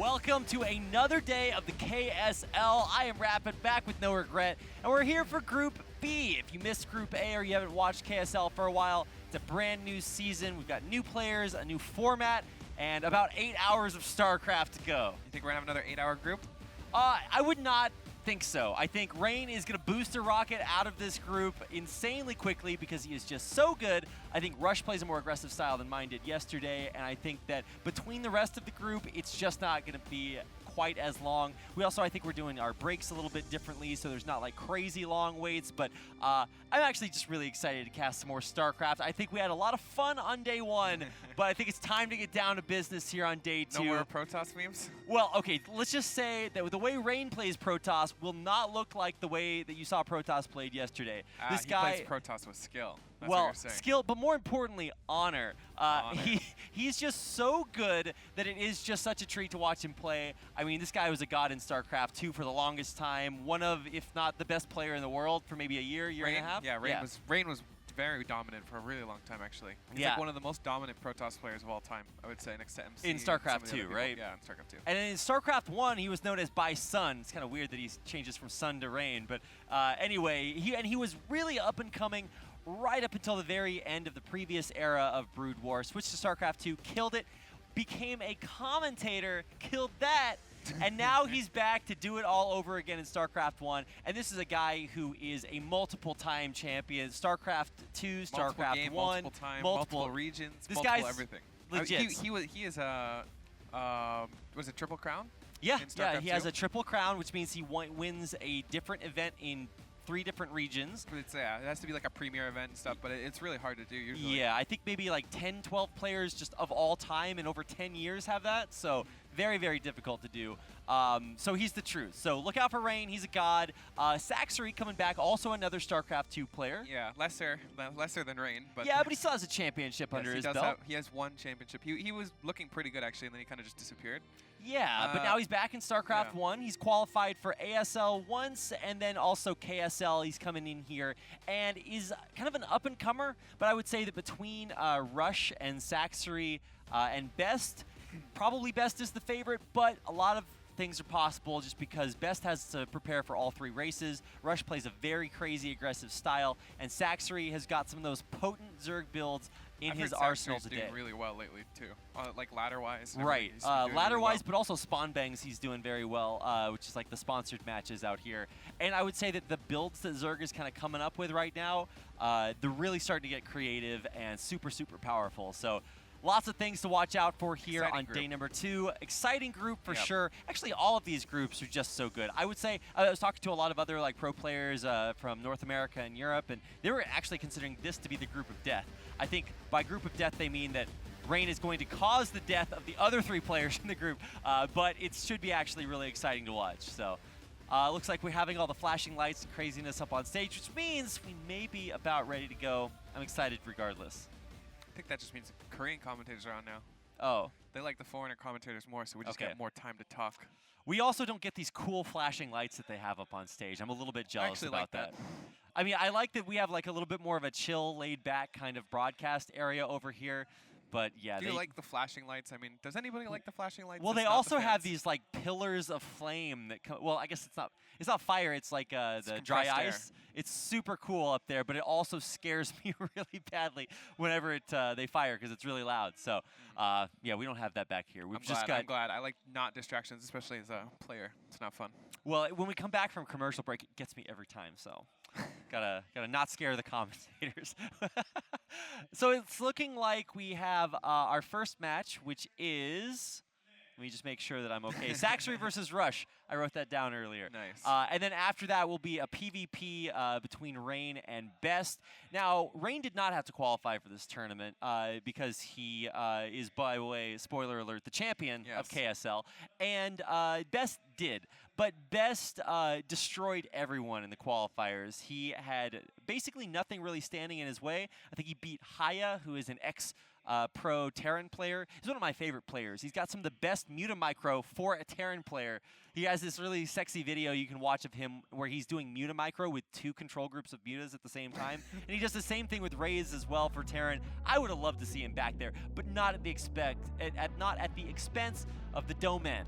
Welcome to another day of the KSL. I am Rapid, back with no regret, and we're here for Group B. If you missed Group A or you haven't watched KSL for a while, it's a brand new season. We've got new players, a new format, and about 8 hours of StarCraft to go. You think we're going to have another 8-hour group? I would not think so. I think Rain is going to boost a rocket out of this group insanely quickly because he is just so good. I think Rush plays a more aggressive style than mine did yesterday, and I think that between the rest of the group, it's just not going to be quite as long. We also, I think we're doing our breaks a little bit differently, so there's not like crazy long waits, but I'm actually just really excited to cast some more StarCraft. I think we had a lot of fun on day one, but I think it's time to get down to business here on day two. No more Protoss memes? Well, okay, let's just say that the way Rain plays Protoss will not look like the way that you saw Protoss played yesterday. This guy plays Protoss with skill. That's well, what you're saying. skill, but more importantly, honor. He's just so good that it is just such a treat to watch him play. I mean, this guy was a god in StarCraft 2 for the longest time. One of, if not the best player in the world for maybe a year and a half. Yeah, Rain was very dominant for a really long time, actually. He's like one of the most dominant Protoss players of all time, I would say, next to MC. In StarCraft 2, right? Yeah, in StarCraft 2. And in StarCraft 1, he was known as by Sun. It's kind of weird that he changes from Sun to Rain. But anyway, he was really up and coming right up until the very end of the previous era of Brood War. Switched to StarCraft 2, killed it, became a commentator, killed that, and now he's back to do it all over again in StarCraft 1. And this is a guy who is a multiple-time champion. StarCraft 2, StarCraft 1. Multiple time, multiple regions, this multiple guy's everything. Legit. He is a, was it Triple Crown? Yeah, he 2? has a Triple Crown, which means he wins a different event in 3 different regions. It has to be like a premier event and stuff, but it's really hard to do usually. Yeah, I think maybe like 10, 12 players just of all time in over 10 years have that, so very, very difficult to do. So he's the truth. So look out for Rain, he's a god. Sacsri coming back, also another StarCraft 2 player. Yeah, lesser than Rain. But yeah, but he still has a championship under his belt. He has one championship. He was looking pretty good, actually, and then he kind of just disappeared. Yeah, but now he's back in StarCraft 1. He's qualified for ASL once, and then also KSL. He's coming in here and is kind of an up-and-comer, but I would say that between Rush and Sacsri and Best, probably Best is the favorite, but a lot of things are possible just because Best has to prepare for all 3 races. Rush plays a very crazy aggressive style, and Sacsri has got some of those potent Zerg builds in his arsenal today. Doing really well lately too, like ladder-wise. Right, ladder-wise, but also spawn bangs. He's doing very well, which is like the sponsored matches out here. And I would say that the builds that Zerg is kind of coming up with right now, they're really starting to get creative and super, super powerful. So lots of things to watch out for here on day number 2. Exciting group for sure. Actually, all of these groups are just so good. I would say I was talking to a lot of other like pro players from North America and Europe, and they were actually considering this to be the group of death. I think by group of death they mean that Rain is going to cause the death of the other 3 players in the group, but it should be actually really exciting to watch. So looks like we're having all the flashing lights and craziness up on stage, which means we may be about ready to go. I'm excited regardless. I think that just means Korean commentators are on now. Oh. They like the foreigner commentators more, so we just get more time to talk. We also don't get these cool flashing lights that they have up on stage. I'm a little bit jealous about that. I mean, I like that we have like a little bit more of a chill, laid-back kind of broadcast area over here. But yeah, do you like the flashing lights? I mean, does anybody like the flashing lights? Well, they also have these like pillars of flame that come. Well, I guess it's not fire. It's like the dry ice. It's super cool up there, but it also scares me really badly whenever they fire because it's really loud. So yeah, we don't have that back here. I'm glad. I like not distractions, especially as a player. It's not fun. Well, when we come back from commercial break, it gets me every time. So. Gotta not scare the commentators. So it's looking like we have our first match, which is, let me just make sure that I'm okay. Sacsri versus Rush. I wrote that down earlier. Nice. And then after that will be a PvP between Rain and Best. Now, Rain did not have to qualify for this tournament because he is, by the way, spoiler alert, the champion of KSL. And Best did. But Best destroyed everyone in the qualifiers. He had basically nothing really standing in his way. I think he beat Haya, who is an ex-pro Terran player. He's one of my favorite players. He's got some of the best Mutamicro for a Terran player. He has this really sexy video you can watch of him where he's doing Mutamicro with 2 control groups of mutas at the same time. And he does the same thing with Raze as well for Terran. I would have loved to see him back there, but not at the expense of the Domen.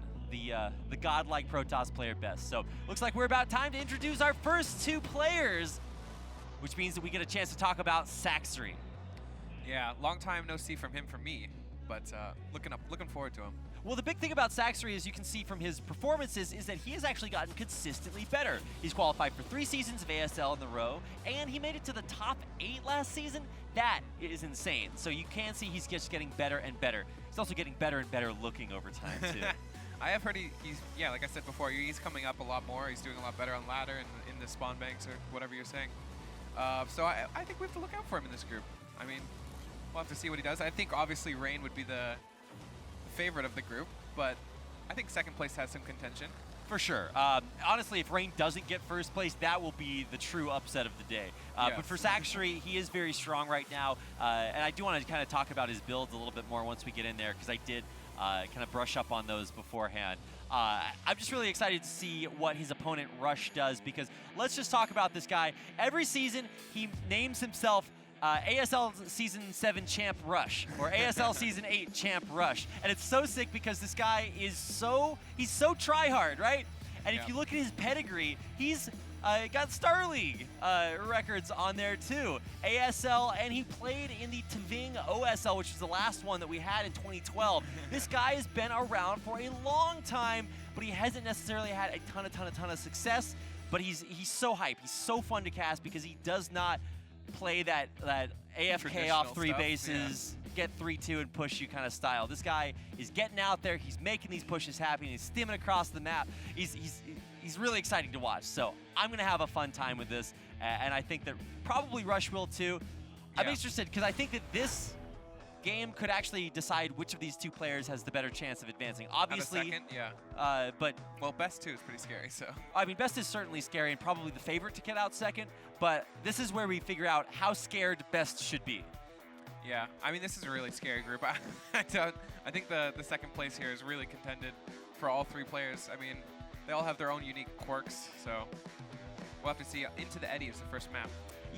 the godlike Protoss player best. So looks like we're about time to introduce our first 2 players, which means that we get a chance to talk about Sacsri. Yeah, long time no see from me, but looking forward to him. Well, the big thing about Sacsri, as you can see from his performances, is that he has actually gotten consistently better. He's qualified for 3 seasons of ASL in the row, and he made it to the top 8 last season. That is insane. So you can see he's just getting better and better. He's also getting better and better looking over time, too. I have heard he's, yeah, like I said before, he's coming up a lot more. He's doing a lot better on ladder and in the spawn banks or whatever you're saying. So I think we have to look out for him in this group. I mean, we'll have to see what he does. I think obviously Rain would be the favorite of the group, but I think second place has some contention. For sure. Honestly, if Rain doesn't get first place, that will be the true upset of the day. Yes. But for Sacsri, he is very strong right now, and I do want to kind of talk about his builds a little bit more once we get in there, because I did kind of brush up on those beforehand. I'm just really excited to see what his opponent Rush does, because let's just talk about this guy. Every season, he names himself ASL Season 7 Champ Rush, or ASL Season 8 Champ Rush. And it's so sick because this guy is he's so try-hard, right? And if you look at his pedigree, he's got Star League records on there too. ASL, and he played in the Tving OSL, which was the last one that we had in 2012. This guy has been around for a long time, but he hasn't necessarily had a ton of success. But he's so hype. He's so fun to cast because he does not play that AFK off 3 bases, get 3-2 and push you kind of style. This guy is getting out there. He's making these pushes happen. He's stimming across the map. He's really exciting to watch. So I'm going to have a fun time with this, and I think that probably Rush will too. Yeah. I'm interested because I think that this game could actually decide which of these 2 players has the better chance of advancing. Obviously, second, yeah. But well, best 2 is pretty scary. So I mean, best is certainly scary and probably the favorite to get out second. But this is where we figure out how scared best should be. Yeah, I mean, this is a really scary group. I think the second place here is really contended for all 3 players. I mean, they all have their own unique quirks, so we'll have to see. Into the Eddy is the first map.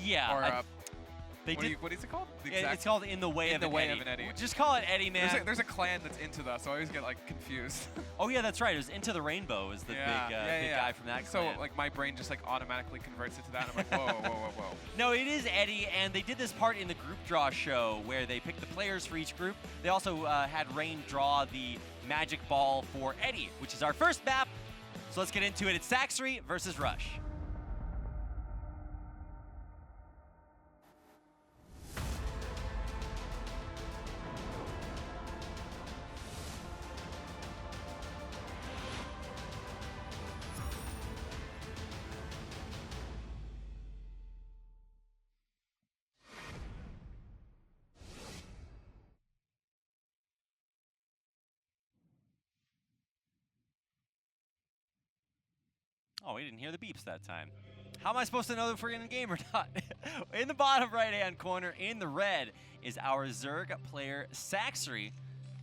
Yeah. Or what is it called? It's called In the Way of an Eddy. Just call it Eddy, man. There's a clan that's into that, so I always get like confused. Oh yeah, that's right. It was Into the Rainbow is the big guy from that clan. So like my brain just like automatically converts it to that. And I'm like, whoa. No, it is Eddy, and they did this part in the group draw show where they picked the players for each group. They also had Rain draw the magic ball for Eddy, which is our first map. So let's get into it. It's Sacsri versus Rush. Oh, we didn't hear the beeps that time. How am I supposed to know if we're in the game or not? In the bottom right-hand corner, in the red, is our Zerg player Sacsri.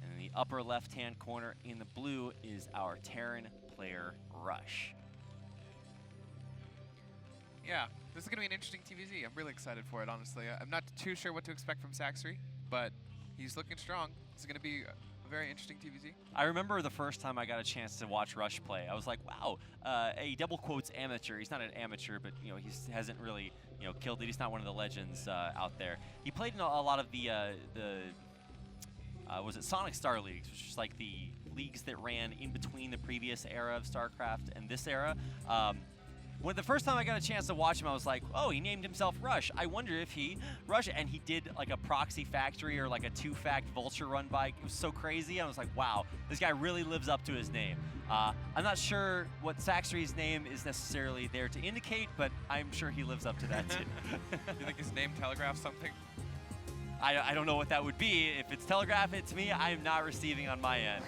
And in the upper left-hand corner, in the blue, is our Terran player Rush. Yeah, this is going to be an interesting TVZ. I'm really excited for it, honestly. I'm not too sure what to expect from Sacsri, but he's looking strong. This is going to be a very interesting TVZ. I remember the first time I got a chance to watch Rush play. I was like, wow, a double quotes amateur. He's not an amateur, but he hasn't really killed it. He's not one of the legends out there. He played in a lot of the was it Sonic Star Leagues, which is like the leagues that ran in between the previous era of StarCraft and this era. When the first time I got a chance to watch him, I was like, oh, he named himself Rush. I wonder if Rush, and he did like a proxy factory or like a 2-fact vulture run bike. It was so crazy. I was like, wow, this guy really lives up to his name. I'm not sure what Sacsri's name is necessarily there to indicate, but I'm sure he lives up to that too. You think his name telegraphs something? I don't know what that would be. If it's telegraphing it to me, I am not receiving on my end.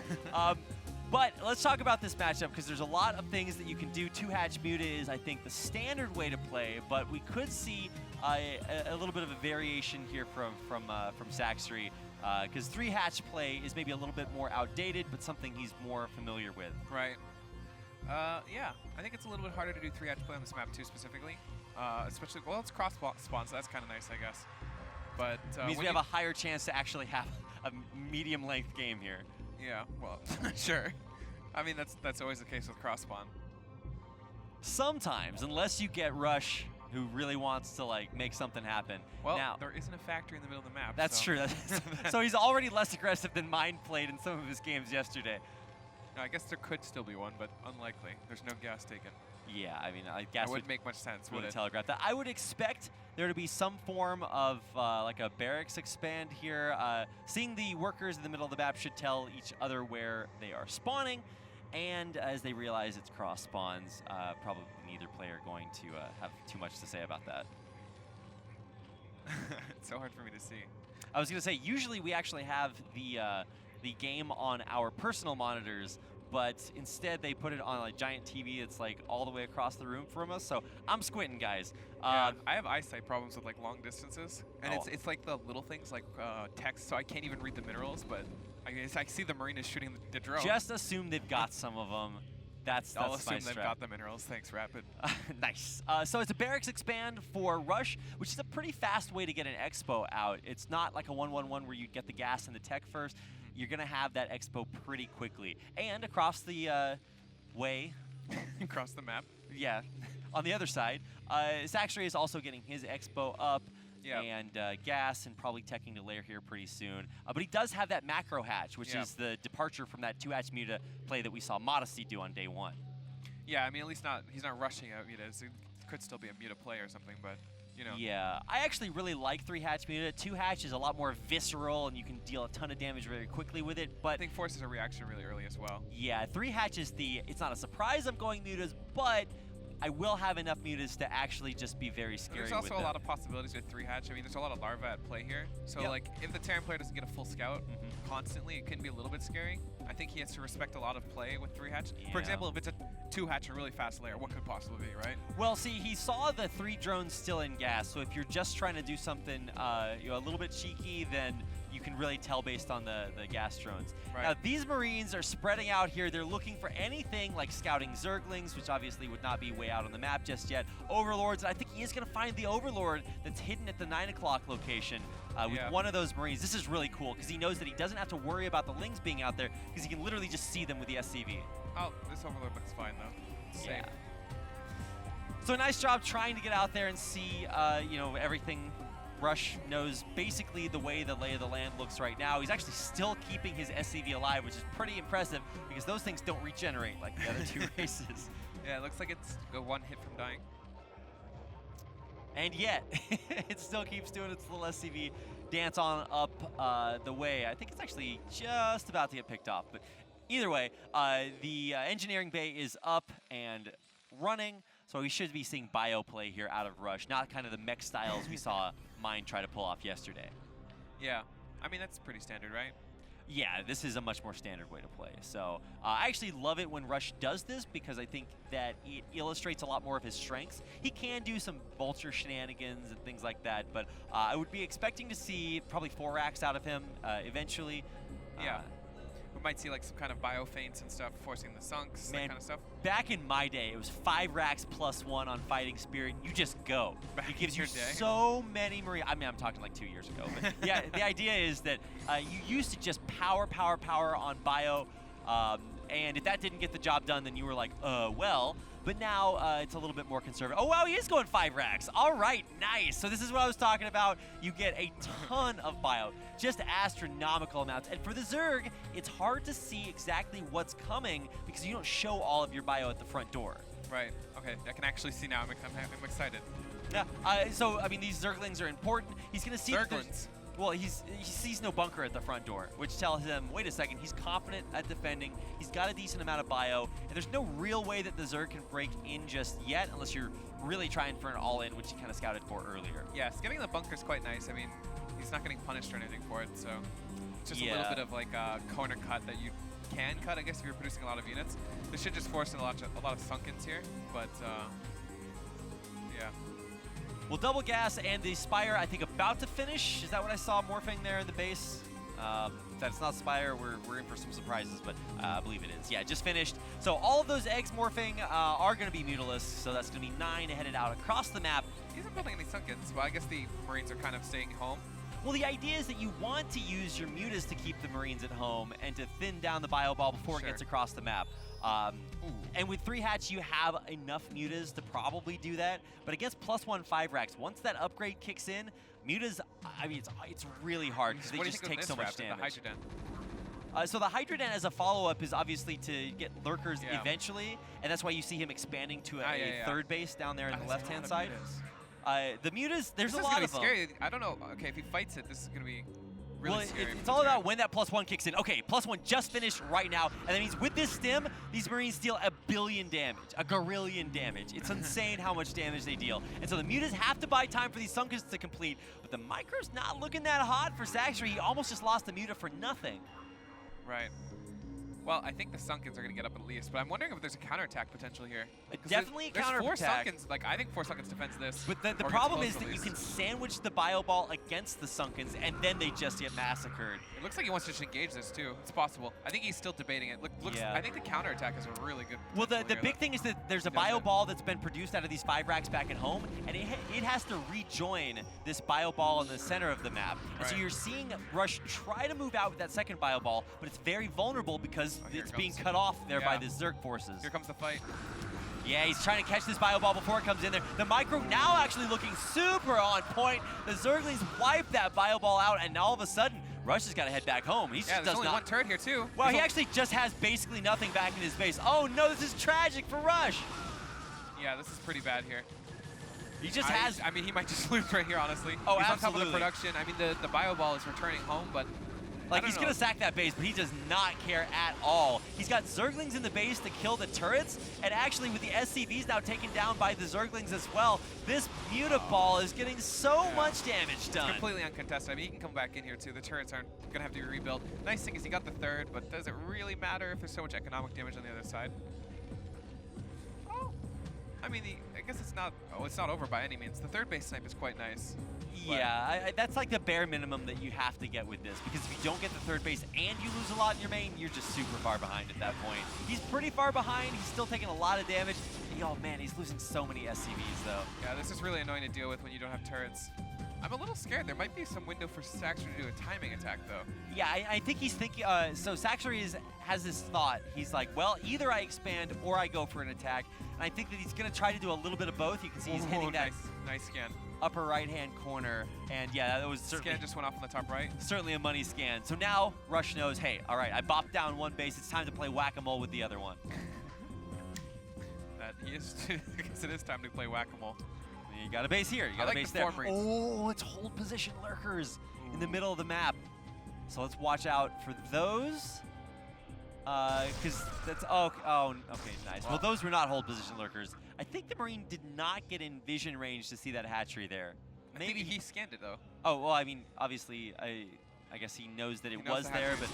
But let's talk about this matchup because there's a lot of things that you can do. 2-hatch Muta is, I think, the standard way to play, but we could see a little bit of a variation here from Sacsri because 3-hatch play is maybe a little bit more outdated, but something he's more familiar with. Right. Yeah, I think it's a little bit harder to do 3-hatch play on this map too, specifically. Especially, well, it's cross spawn, so that's kind of nice, I guess. But it means we have a higher chance to actually have a medium-length game here. Yeah, well, sure. I mean, that's always the case with cross spawn. Sometimes, unless you get Rush, who really wants to like make something happen. Well, now, there isn't a factory in the middle of the map. That's so. true. So he's already less aggressive than Mind played in some of his games yesterday. No, I guess there could still be one, but unlikely. There's no gas taken. Yeah, I mean, gas that wouldn't make much sense, would it? Telegraph that. I would expect there to be some form of like a barracks expand here. Seeing the workers in the middle of the map should tell each other where they are spawning, and as they realize it's cross spawns, probably neither player going to have too much to say about that. It's so hard for me to see. I was going to say, usually we actually have the game on our personal monitors, but instead they put it on a giant TV that's like all the way across the room from us. So I'm squinting, guys. Yeah, I have eyesight problems with like long distances, and it's like the little things like text, so I can't even read the minerals. But I see the Marinas shooting the drone. Just assume they've got some of them. That's I'll assume my they've strat. got the minerals. Thanks, Rapid. Nice. So it's a barracks expand for Rush, which is a pretty fast way to get an expo out. It's not like a 1-1-1 where you get the gas and the tech first. You're going to have that expo pretty quickly. And across the way... Across the map? Yeah. On the other side, Sacsri is also getting his expo up. Yep. And gas and probably teching to layer here pretty soon. But he does have that macro hatch, which is the departure from that 2-hatch Muta play that we saw Modesty do on day 1. Yeah, I mean, at least he's not rushing out Mutas. It could still be a Muta play or something, but, you know. Yeah, I actually really like 3-hatch Muta. 2-hatch is a lot more visceral, and you can deal a ton of damage very quickly with it. But I think forces a reaction really early as well. Yeah, 3-hatch is it's not a surprise I'm going Mutas, but I will have enough Mutas to actually just be very scary with them. There's also a lot of possibilities with 3-hatch. I mean, there's a lot of larvae at play here. So, like, if the Terran player doesn't get a full scout constantly, it can be a little bit scary. I think he has to respect a lot of play with 3-hatch. Yeah. For example, if it's a 2-hatch, a really fast layer, what could possibly be, right? Well, see, he saw the 3 drones still in gas, so if you're just trying to do something a little bit cheeky, then you can really tell based on the gas drones. Right. Now, these Marines are spreading out here. They're looking for anything like scouting Zerglings, which obviously would not be way out on the map just yet. Overlords, and I think he is going to find the Overlord that's hidden at the 9 o'clock location with one of those Marines. This is really cool because he knows that he doesn't have to worry about the Lings being out there because he can literally just see them with the SCV. Oh, this Overlord looks fine, though. It's safe. So nice job trying to get out there and see, everything. Rush knows basically the way the lay of the land looks right now. He's actually still keeping his SCV alive, which is pretty impressive because those things don't regenerate like the other 2 races. Yeah, it looks like it's a 1 hit from dying. And yet, it still keeps doing its little SCV dance on up the way. I think it's actually just about to get picked off. But either way, the engineering bay is up and running. So we should be seeing bio play here out of Rush, not kind of the mech styles we saw Mind try to pull off yesterday. Yeah, I mean, that's pretty standard, right? Yeah, this is a much more standard way to play. So I actually love it when Rush does this because I think that it illustrates a lot more of his strengths. He can do some vulture shenanigans and things like that, but I would be expecting to see probably 4 racks out of him eventually. Yeah. We might see like some kind of bio feints and stuff, forcing the sunks, that kind of stuff. Back in my day, it was 5 racks plus 1 on Fighting Spirit. You just go. It gives you so many Marines. I mean, I'm talking like 2 years ago. But yeah, the idea is that you used to just power on bio. And if that didn't get the job done, then you were like, well. But now it's a little bit more conservative. Oh, wow, he is going 5 racks. All right, nice. So this is what I was talking about. You get a ton of bio, just astronomical amounts. And for the Zerg, it's hard to see exactly what's coming because you don't show all of your bio at the front door. Right. Okay, I can actually see now. I'm excited. Yeah. So, I mean, these Zerglings are important. He's going to see... Zerglings. Well, he sees no bunker at the front door, which tells him, wait a second, he's confident at defending, he's got a decent amount of bio, and there's no real way that the Zerg can break in just yet, unless you're really trying for an all-in, which he kind of scouted for earlier. Yeah, skipping the bunker's quite nice. I mean, he's not getting punished or anything for it, so it's just a little bit of like a corner cut that you can cut, I guess, if you're producing a lot of units. This should just force in a lot of sunkens here, but yeah. Well, double gas and the Spire, I think, about to finish. Is that what I saw morphing there in the base? If that's not Spire, we're in for some surprises, but I believe it is. Yeah, just finished. So all of those eggs morphing are going to be Mutalisk, so that's going to be 9 headed out across the map. He isn't building any sunkens. Well, I guess the Marines are kind of staying home. Well, the idea is that you want to use your mutas to keep the Marines at home and to thin down the bio ball before it gets across the map. And with 3 hatch, you have enough mutas to probably do that. But against +1 5 racks, once that upgrade kicks in, mutas, I mean, it's really hard because they just take so much damage. So the Hydra Den as a follow-up is obviously to get lurkers eventually, and that's why you see him expanding to a third base down there on the left-hand side. The mutas, there's a lot of them. Scary. I don't know. Okay, if he fights it, this is going to be really scary. It's all about when that +1 kicks in. Okay, +1 just finished right now, and that means with this stim, these Marines deal a billion damage, a gorillion damage. It's insane how much damage they deal. And so the mutas have to buy time for these Sunkens to complete, but the micro's not looking that hot for Sacsri. He almost just lost the muta for nothing. Right. Well, I think the Sunkens are going to get up at least, but I'm wondering if there's a counterattack potential here. Definitely a counterattack. There's 4 Sunkens. Like, I think 4 Sunkens defends this. But the problem is that you can sandwich the bio ball against the Sunkens, and then they just get massacred. It looks like he wants to just engage this, too. It's possible. I think he's still debating it. I think the counterattack is a really good Well, the big thing is that there's a bio ball that's been produced out of these 5 racks back at home, and it has to rejoin this bio ball in the center of the map. And so you're seeing Rush try to move out with that second bio ball, but it's very vulnerable because it's being cut off there by the Zerg forces. Here comes the fight. Yeah, he's trying to catch this bio ball before it comes in there. The micro now actually looking super on point. The Zerglings wipe that bio ball out, and all of a sudden, Rush has got to head back home. He there's only one turret here, too. Well, he actually just has basically nothing back in his base. Oh, no, this is tragic for Rush. Yeah, this is pretty bad here. He just has... I mean, he might just lose right here, honestly. Oh, he's absolutely. on top of the production. I mean, the bio ball is returning home, but... Like, he's going to sack that base, but he does not care at all. He's got Zerglings in the base to kill the turrets, and actually with the SCVs now taken down by the Zerglings as well, this muta ball is getting so much damage done. It's completely uncontested. I mean, he can come back in here, too. The turrets aren't going to have to be rebuilt. Nice thing is he got the third, but does it really matter if there's so much economic damage on the other side? Oh. I mean, I guess it's not over by any means. The third base snipe is quite nice. Yeah, that's like the bare minimum that you have to get with this, because if you don't get the third base and you lose a lot in your main, you're just super far behind at that point. He's pretty far behind. He's still taking a lot of damage. Oh, man, he's losing so many SCVs, though. Yeah, this is really annoying to deal with when you don't have turrets. I'm a little scared. There might be some window for Sacsri to do a timing attack, though. Yeah, I think he's thinking... so Sacsri has this thought. He's like, well, either I expand or I go for an attack. And I think that he's going to try to do a little bit of both. You can see he's hitting that nice scan. Upper right-hand corner. And yeah, that was certainly... Scan just went off on the top right. Certainly a money scan. So now Rush knows, hey, all right, I bopped down one base. It's time to play whack-a-mole with the other one. I guess it is time to play whack-a-mole. You got a base here. You got a base there. Oh, it's hold position lurkers in the middle of the map. So let's watch out for those. Because that's... Oh, okay, nice. Well, those were not hold position lurkers. I think the Marine did not get in vision range to see that hatchery there. Maybe he scanned it, though. Oh, well, I mean, obviously, I guess he knows that it was there, but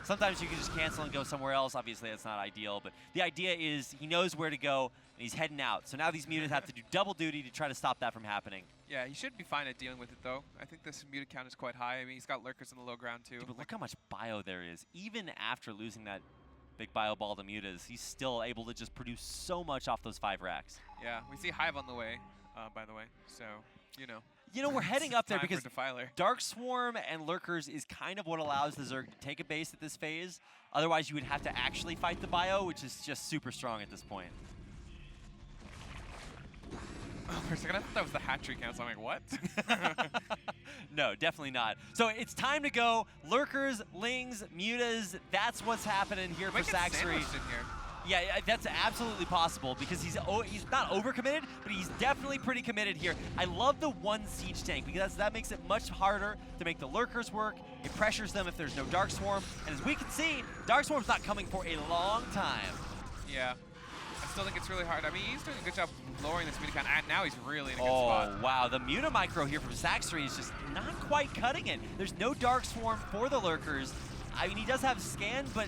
sometimes you can just cancel and go somewhere else. Obviously, that's not ideal, but the idea is he knows where to go, and he's heading out. So now these mutas have to do double duty to try to stop that from happening. Yeah, he should be fine at dealing with it, though. I think this muta count is quite high. I mean, he's got lurkers in the low ground, too. Dude, but look how much bio there is. Even after losing that big bio ball to mutas, he's still able to just produce so much off those 5 racks. Yeah, we see Hive on the way, by the way, so, you know. You know, we're heading up there because Defiler. Dark Swarm and Lurkers is kind of what allows the Zerg to take a base at this phase. Otherwise, you would have to actually fight the bio, which is just super strong at this point. Oh, for a second, I thought that was the hatchery count, so I'm like, what? No, definitely not. So it's time to go. Lurkers, Lings, Mutas, that's what's happening here for Sacsri. Yeah, that's absolutely possible because he's not overcommitted, but he's definitely pretty committed here. I love the one siege tank because that makes it much harder to make the lurkers work. It pressures them if there's no Dark Swarm. And as we can see, Dark Swarm's not coming for a long time. Yeah. I still think it's really hard. I mean, he's doing a good job lowering this muta count, and now he's really in a good spot. Oh, wow. The muta micro here from Sacsri is just not quite cutting it. There's no Dark Swarm for the lurkers. I mean, he does have scan, but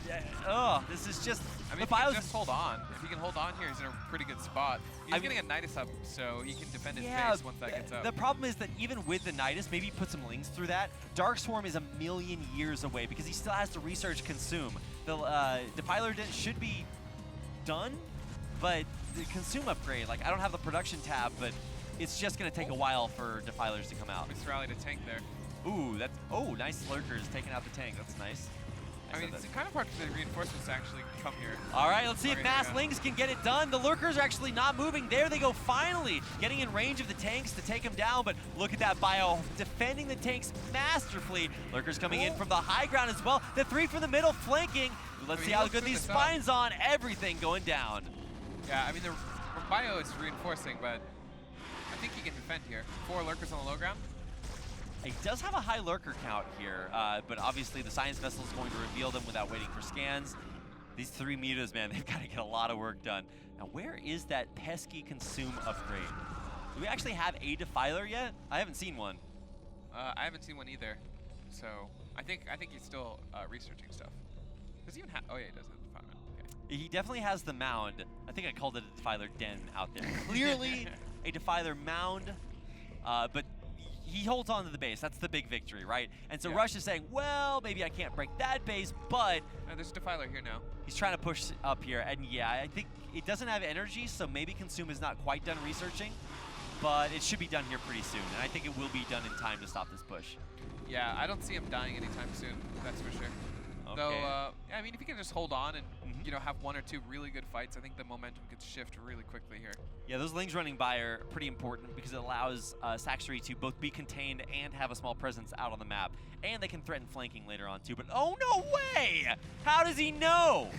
this is just... I mean, if he can just hold on. If he can hold on here, he's in a pretty good spot. He's getting a Nidus up, so he can defend his base once that gets up. The problem is that even with the Nidus, maybe put some Lings through that, Dark Swarm is a million years away because he still has to research Consume. The Defiler should be done, but the Consume upgrade, like, I don't have the production tab, but it's just going to take a while for Defilers to come out. Just rallied a tank there. Ooh, that's nice lurkers taking out the tank. That's nice. I mean, it's kind of hard for the reinforcements to actually come here. All right, let's see if Mass Lings can get it done. The lurkers are actually not moving. There they go, finally getting in range of the tanks to take them down. But look at that bio defending the tanks masterfully. Lurkers coming in from the high ground as well. The 3 from the middle flanking. Let's see how good these spines on. Everything going down. Yeah, I mean, the bio is reinforcing, but I think he can defend here. 4 lurkers on the low ground. He does have a high lurker count here, but obviously the science vessel is going to reveal them without waiting for scans. These 3 mutas, man, they've got to get a lot of work done. Now, where is that pesky consume upgrade? Do we actually have a defiler yet? I haven't seen one. I haven't seen one either. So I think he's still researching stuff. Does he even have? Oh yeah, he does have the defiler. Okay. He definitely has the mound. I think I called it a defiler den out there. Clearly a defiler mound, but he holds on to the base. That's the big victory, right? And so Rush is saying, well, maybe I can't break that base, but there's a defiler here now. He's trying to push up here, and yeah, I think it doesn't have energy, so maybe Consume is not quite done researching, but it should be done here pretty soon, and I think it will be done in time to stop this push. Yeah, I don't see him dying anytime soon, that's for sure. Okay. Though, yeah, I mean, if he can just hold on and you know, have 1 or 2 really good fights, I think the momentum could shift really quickly here. Yeah, those Lings running by are pretty important because it allows Sacsri to both be contained and have a small presence out on the map. And they can threaten flanking later on too, but oh no way! How does he know?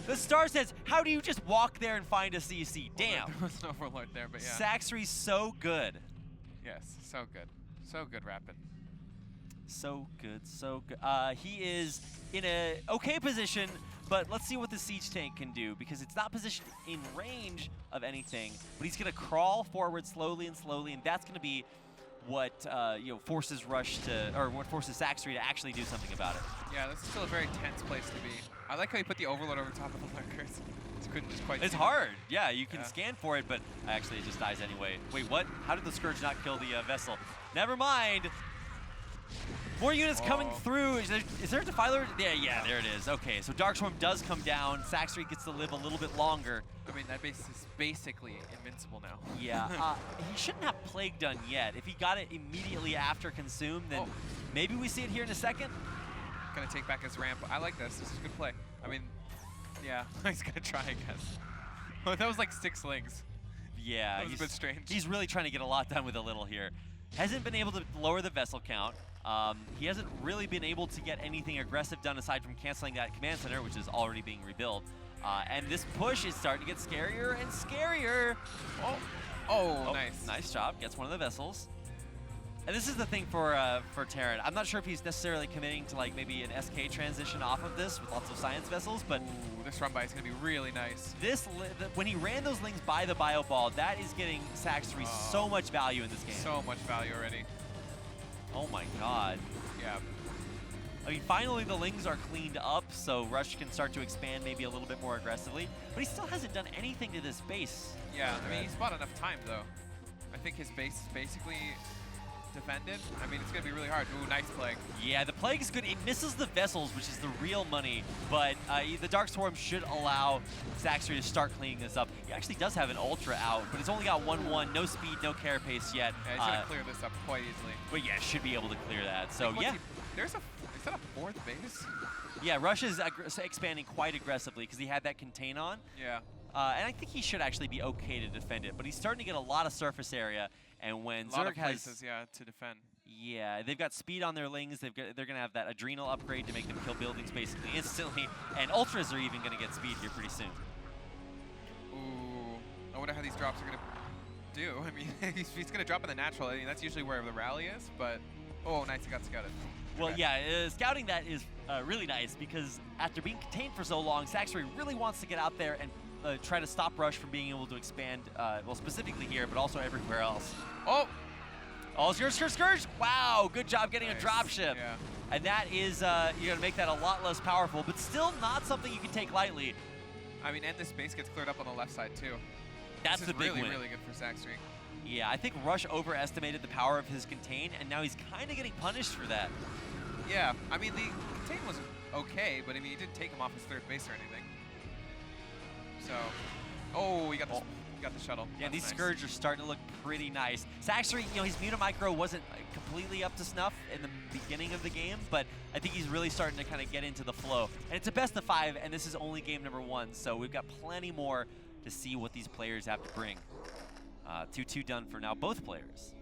The star says, how do you just walk there and find a CC? Damn. There was no overlord there, but yeah. Sacsri's so good. Yes, so good. So good, Rapid. So good, so good. He is in a okay position, but let's see what the siege tank can do because it's not positioned in range of anything. But he's going to crawl forward slowly, and that's going to be what you know, forces Rush to, or what forces Sacsri to actually do something about it. Yeah, this is still a very tense place to be. I like how you put the overload over top of the lurkers. Couldn't just quite. It's hard. Yeah, you can scan for it, but actually it just dies anyway. Wait, what? How did the Scourge not kill the vessel? Never mind. More units coming through. Is there a defiler? Yeah, there it is. Okay, so Darkstorm does come down. Sacsri gets to live a little bit longer. I mean, that base is basically invincible now. Yeah, he shouldn't have Plague done yet. If he got it immediately after Consume, then maybe we see it here in a second. Gonna take back his ramp. I like this. This is a good play. I mean, yeah, he's gonna try, I guess. Oh, that was like 6 Lings. Yeah, that was a bit strange. He's really trying to get a lot done with a little here. Hasn't been able to lower the vessel count. He hasn't really been able to get anything aggressive done aside from canceling that command center, which is already being rebuilt. And this push is starting to get scarier and scarier. Oh, nice. Nice job. Gets one of the vessels. And this is the thing for Terran. I'm not sure if he's necessarily committing to like maybe an SK transition off of this with lots of science vessels, but this run by is going to be really nice. This when he ran those Lings by the bio ball, that is getting Sacsri so much value in this game. So much value already. Oh my god. Yeah. I mean, finally the Lings are cleaned up, so Rush can start to expand maybe a little bit more aggressively, but he still hasn't done anything to this base. Yeah, I mean, he's bought enough time, though. I think his base is basically defended. I mean, it's going to be really hard. Ooh, nice Plague. Yeah, the Plague is good. It misses the vessels, which is the real money, but the Darkstorm should allow Sacsri to start cleaning this up. He actually does have an Ultra out, but it's only got 1-1, no speed, no carapace yet. Yeah, he's going to clear this up quite easily. But yeah, should be able to clear that. So yeah. Is that a 4th base? Yeah, Rush is expanding quite aggressively because he had that contain on. Yeah. And I think he should actually be okay to defend it, but he's starting to get a lot of surface area. And when Zerg has places, yeah, to defend. Yeah, they've got speed on their Lings. They're going to have that adrenal upgrade to make them kill buildings basically instantly. And Ultras are even going to get speed here pretty soon. Ooh, I wonder how these drops are going to do. I mean, he's going to drop in the natural. I mean, that's usually where the rally is, but oh, nice, he got scouted. Well, yeah, scouting that is really nice because after being contained for so long, Sacsri really wants to get out there and try to stop Rush from being able to expand, well, specifically here, but also everywhere else. Oh, Scourge! Wow, good job getting a dropship. Yeah. And that is, you're going to make that a lot less powerful, but still not something you can take lightly. I mean, and this base gets cleared up on the left side, too. That's the big win. Really good for Sacsri. Yeah, I think Rush overestimated the power of his contain, and now he's kind of getting punished for that. Yeah, I mean, the contain was okay, but I mean, he didn't take him off his 3rd base or anything. So, he got this. got the shuttle. Yeah, That's these nice. Scourge are starting to look pretty nice. Sacsri, you know, his Muta Micro wasn't completely up to snuff in the beginning of the game, but I think he's really starting to kind of get into the flow. And it's a best of 5, and this is only game number 1, so we've got plenty more to see what these players have to bring. 2-2 done for now, both players.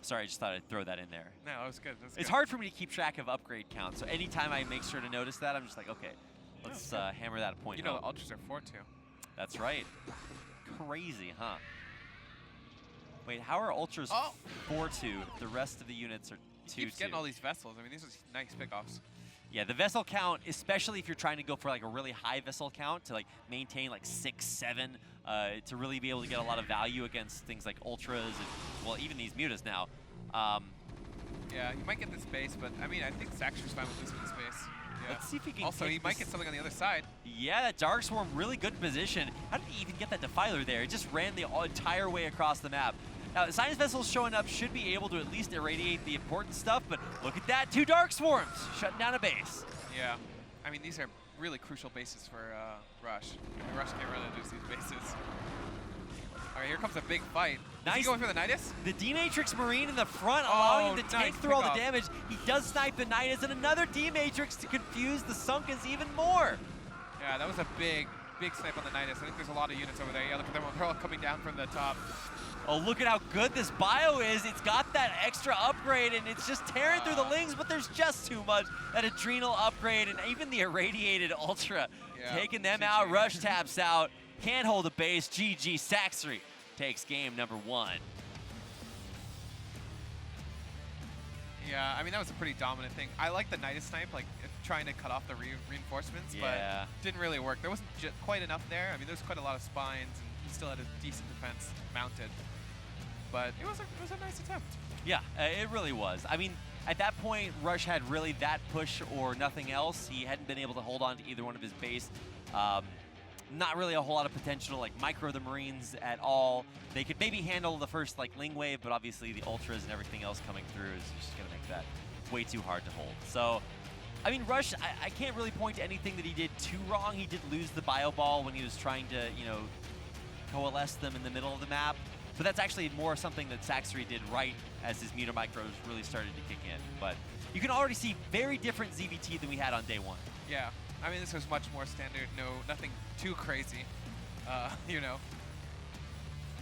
Sorry, I just thought I'd throw that in there. No, that was good. That was It's good. hard for me to keep track of upgrade count, so anytime I make sure to notice that, I'm just like, okay, let's hammer that point You know, home. the Ultras are 4-2. That's right. Crazy, huh? Wait, how are Ultras 4-2 if the rest of the units are 2-2? He keeps getting all these vessels. I mean, these are nice pickoffs. Yeah, the vessel count, especially if you're trying to go for like a really high vessel count to like maintain like 6, 7, to really be able to get a lot of value against things like Ultras and, well, even these Mutas now. Yeah, he might get this base, but I mean, I think Sacsri's fine with losing the space. Yeah. Let's see if he can Also, he take might this- get something on the other side. Yeah, that Dark Swarm, really good position. How did he even get that Defiler there? It just ran the entire way across the map. Now, the Science Vessels showing up should be able to at least irradiate the important stuff, but look at that, 2 Dark Swarms shutting down a base. Yeah. I mean, these are really crucial bases for Rush. I mean, Rush can't really lose these bases. All right, here comes a big fight. Is he Nice. going for the Nidus? The D-Matrix Marine in the front, allowing him to nice tank through all the pickoff. damage. He does snipe the Nidus, and another D-Matrix to confuse the Sunkas even more. Yeah, that was a big snipe on the Nidus. I think there's a lot of units over there. Yeah, look at them. They're all coming down from the top. Oh, look at how good this bio is. It's got that extra upgrade, and it's just tearing through the lings, but there's just too much. That adrenal upgrade, and even the irradiated Ultra, taking them GG. out. Rush taps out. Can't hold a base. GG. Sacsri takes game number 1. Yeah, I mean, that was a pretty dominant thing. I like the Nidus snipe, like trying to cut off the reinforcements, Yeah. but didn't really work. There wasn't quite enough there. I mean, there's quite a lot of spines, and he still had a decent defense mounted. But it was a nice attempt. Yeah, it really was. I mean, at that point, Rush had really that push or nothing else. He hadn't been able to hold on to either one of his base. Not really a whole lot of potential to like micro the Marines at all. They could maybe handle the first like Ling Wave, but obviously the Ultras and everything else coming through is just going to make that way too hard to hold. So, I mean, Rush, I can't really point to anything that he did too wrong. He did lose the Bio Ball when he was trying to, you know, coalesce them in the middle of the map. But that's actually more something that Sacsri did right as his Muta Micros really started to kick in. But you can already see very different ZVT than we had on day 1. Yeah, I mean, this was much more standard. Nothing too crazy, you know.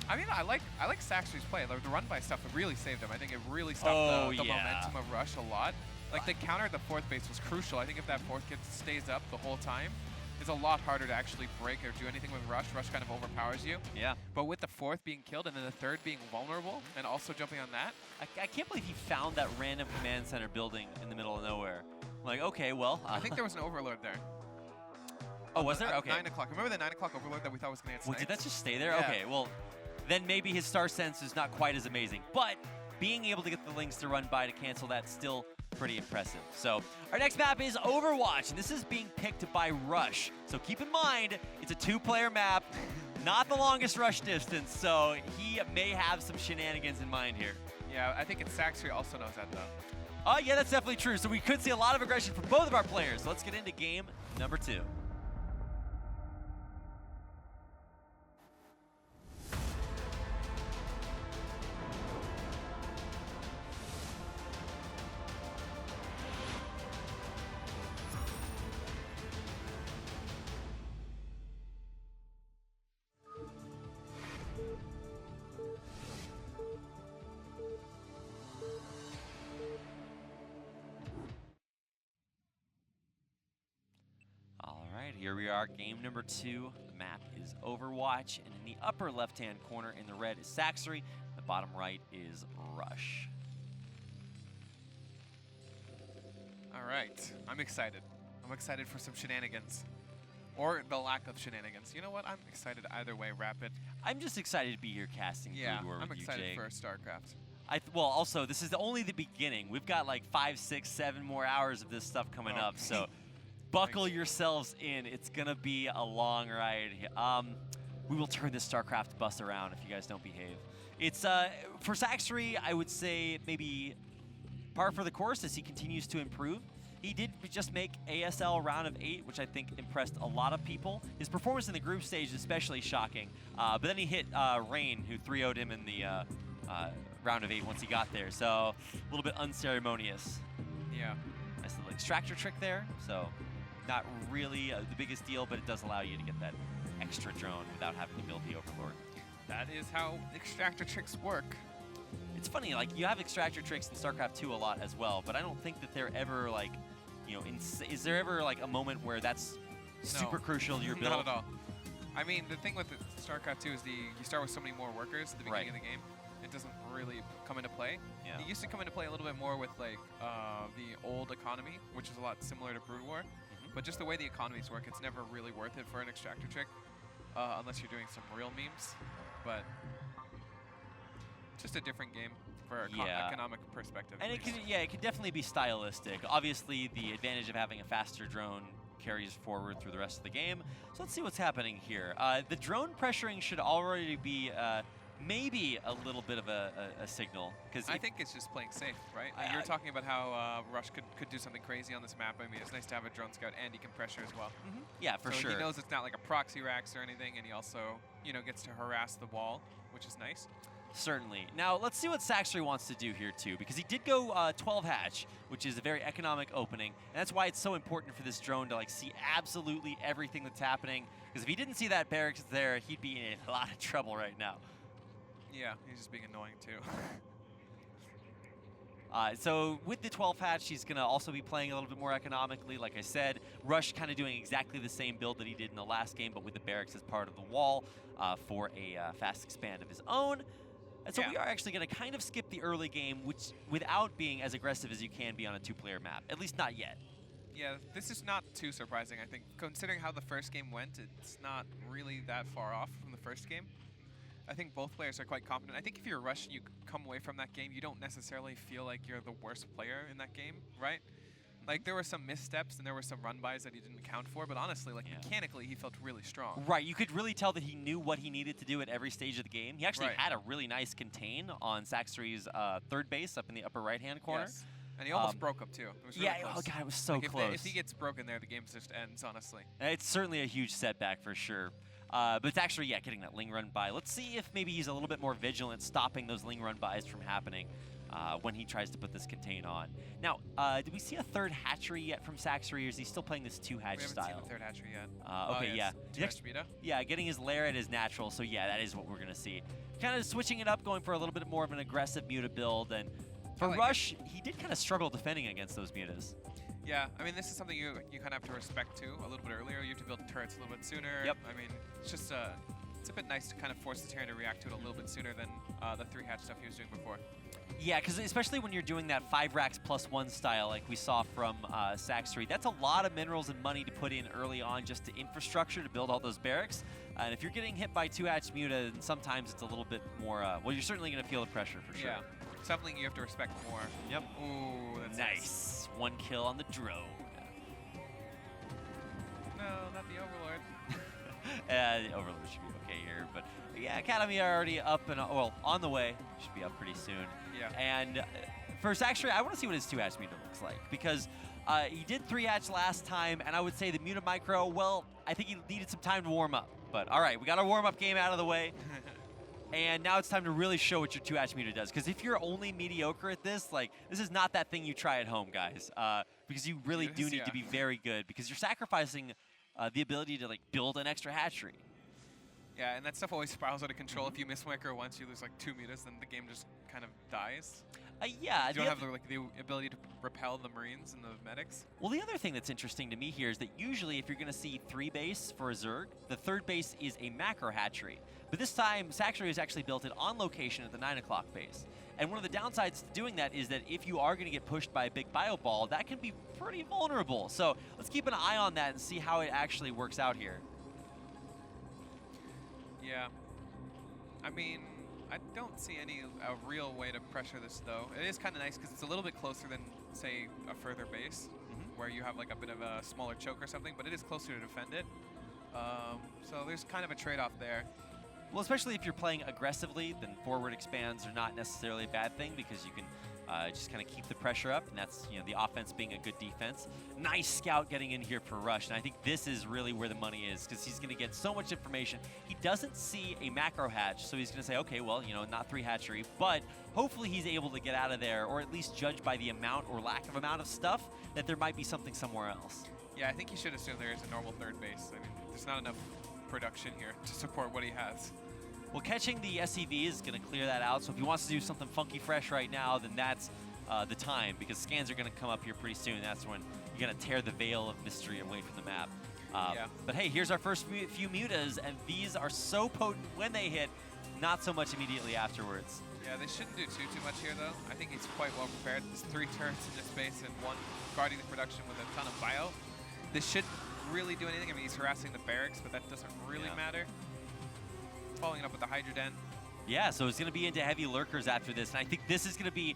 I mean, I like Sacsri's play. The run-by stuff really saved him. I think it really stopped the momentum of Rush a lot. Like, the counter at the 4th base was crucial. I think if that 4th kit stays up the whole time, it's a lot harder to actually break or do anything with Rush. Rush kind of overpowers you. Yeah. But with the 4th being killed and then the 3rd being vulnerable and also jumping on that. I can't believe he found that random command center building in the middle of nowhere. I'm like, okay, well. I think there was an Overlord there. Oh, was there? At Okay. 9 o'clock. Remember the 9 o'clock Overlord that we thought was going to get Well, sniped? did that just stay there? Yeah. Okay, well, then maybe his star sense is not quite as amazing. But being able to get the links to run by to cancel that still pretty impressive. So our next map is Overwatch, and this is being picked by Rush. So keep in mind, it's a 2-player map, not the longest rush distance, so he may have some shenanigans in mind here. Yeah, I think it's Sacsri also knows that, though. Oh, yeah, that's definitely true. So we could see a lot of aggression from both of our players. So let's get into game number 2. Here we are, game number 2. The map is Overwatch, and in the upper left-hand corner in the red is Sacsri. The bottom right is Rush. All right, I'm excited. I'm excited for some shenanigans. Or the lack of shenanigans. You know what? I'm excited either way, Rapid. I'm just excited to be here casting Yeah, Food War I'm with excited you, Jake. for StarCraft. Well, also, this is only the beginning. We've got like 5, 6, 7 more hours of this stuff coming up, so buckle yourselves in. It's going to be a long ride. We will turn this StarCraft bus around if you guys don't behave. It's, for Sacsri, I would say maybe par for the course as he continues to improve. He did just make ASL round of 8, which I think impressed a lot of people. His performance in the group stage is especially shocking. But then he hit Rain, who 3-0'd him in the round of 8 once he got there. So a little bit unceremonious. Yeah. Nice little extractor trick there. So not really the biggest deal, but it does allow you to get that extra drone without having to build the Overlord. That is how extractor tricks work. It's funny, like, you have extractor tricks in StarCraft 2 a lot as well, but I don't think that they're ever, like, you know, is there ever, like, a moment where that's super crucial to your build? Not at all. I mean, the thing with the StarCraft 2 is you start with so many more workers at the beginning of the game. It doesn't really come into play. Yeah. It used to come into play a little bit more with, like, the old economy, which is a lot similar to Brood War. But just the way the economies work, it's never really worth it for an extractor trick, unless you're doing some real memes. But just a different game for economic perspective. And it can definitely be stylistic. Obviously, the advantage of having a faster drone carries forward through the rest of the game. So let's see what's happening here. The drone pressuring should already be maybe a little bit of a signal. I think it's just playing safe, right? You were talking about how Rush could do something crazy on this map. I mean, it's nice to have a drone scout and he can pressure as well. Yeah, for sure. He knows it's not like a proxy racks or anything, and he also, you know, gets to harass the wall, which is nice. Certainly. Now, let's see what Sacsri wants to do here, too, because he did go 12 hatch, which is a very economic opening, and that's why it's so important for this drone to, like, see absolutely everything that's happening, because if he didn't see that barracks there, he'd be in a lot of trouble right now. Yeah, he's just being annoying, too. So with the 12 hatch, he's going to also be playing a little bit more economically. Like I said, Rush kind of doing exactly the same build that he did in the last game, but with the barracks as part of the wall for a fast expand of his own. And so we are actually going to kind of skip the early game, which without being as aggressive as you can be on a 2-player map, at least not yet. Yeah, this is not too surprising, I think. Considering how the first game went, it's not really that far off from the first game. I think both players are quite confident. I think if you're Rush and you come away from that game, you don't necessarily feel like you're the worst player in that game, right? Like, there were some missteps and there were some run-bys that he didn't account for, but honestly, like, mechanically, he felt really strong. Right, you could really tell that he knew what he needed to do at every stage of the game. He actually had a really nice contain on Sacsri's third base up in the upper right-hand corner. Yes. And he almost broke up, too. It was really close. Oh, God, it was so close. If he gets broken there, the game just ends, honestly. It's certainly a huge setback for sure. But it's actually, getting that Ling run by. Let's see if maybe he's a little bit more vigilant, stopping those Ling run bys from happening when he tries to put this contain on. Now, did we see a third hatchery yet from Sacsri, or is he still playing this 2-hatch style? We haven't seen the third hatchery yet. Okay, yes. 2-hatch beta? Yeah, getting his lair at his natural, so yeah, that is what we're going to see. Kind of switching it up, going for a little bit more of an aggressive Muta build, and for Rush, he did kind of struggle defending against those Mutas. Yeah, I mean, this is something you kind of have to respect, too, a little bit earlier. You have to build turrets a little bit sooner. Yep. I mean, it's just it's a bit nice to kind of force the Terran to react to it a little bit sooner than the 3-hatch stuff he was doing before. Yeah, because especially when you're doing that 5 racks plus 1 style like we saw from Sacsri, that's a lot of minerals and money to put in early on just to infrastructure to build all those barracks. And if you're getting hit by 2-hatch Muta, then sometimes it's a little bit more, well, you're certainly going to feel the pressure for sure. Yeah, something you have to respect more. Yep. Ooh, that's nice. 1 kill on the drone. No, not the Overlord. The Overlord should be okay here, but yeah, Academy are already up and, well, on the way. Should be up pretty soon. Yeah. And for Sacsri, I want to see what his 2-hatch Muta looks like, because he did 3-hatch last time, and I would say the Muta Micro, well, I think he needed some time to warm up. But all right, we got our warm-up game out of the way. And now it's time to really show what your 2-hatch Muta does. Because if you're only mediocre at this, like, this is not that thing you try at home, guys. Because you really do need to be very good, because you're sacrificing the ability to, like, build an extra hatchery. Yeah, and that stuff always spirals out of control. If you miss micro once, you lose like 2 Mutas, then the game just kind of dies. Yeah. You don't have the ability to repel the Marines and the medics. Well, the other thing that's interesting to me here is that usually if you're going to see 3 base for a Zerg, the 3rd base is a macro hatchery. But this time, Sacsri has actually built it on location at the 9 o'clock base. And one of the downsides to doing that is that if you are going to get pushed by a big bio ball, that can be pretty vulnerable. So let's keep an eye on that and see how it actually works out here. Yeah. I mean, I don't see a real way to pressure this, though. It is kind of nice because it's a little bit closer than, say, a further base, where you have like a bit of a smaller choke or something, but it is closer to defend it. So there's kind of a trade-off there. Well, especially if you're playing aggressively, then forward expands are not necessarily a bad thing, because you can just kind of keep the pressure up, and that's, you know, the offense being a good defense. Nice scout getting in here for Rush, and I think this is really where the money is, because he's going to get so much information. He doesn't see a macro hatch, so he's going to say, okay, well, you know, not 3 hatchery, but hopefully he's able to get out of there, or at least judge by the amount or lack of amount of stuff that there might be something somewhere else. Yeah, I think he should assume there is a normal third base. I mean, there's not enough production here to support what he has. Well, catching the SCV is going to clear that out, so if he wants to do something funky fresh right now, then that's the time, because scans are going to come up here pretty soon. That's when you're going to tear the veil of mystery away from the map. Yeah. But hey, here's our first few mutas, and these are so potent when they hit, not so much immediately afterwards. Yeah, they shouldn't do too much here, though. I think he's quite well prepared. There's 3 turrets in this base and 1 guarding the production with a ton of bio. This shouldn't really do anything. I mean, he's harassing the barracks, but that doesn't really matter. Following up with the Hydra Den. Yeah, so it's going to be into heavy lurkers after this, and I think this is going to be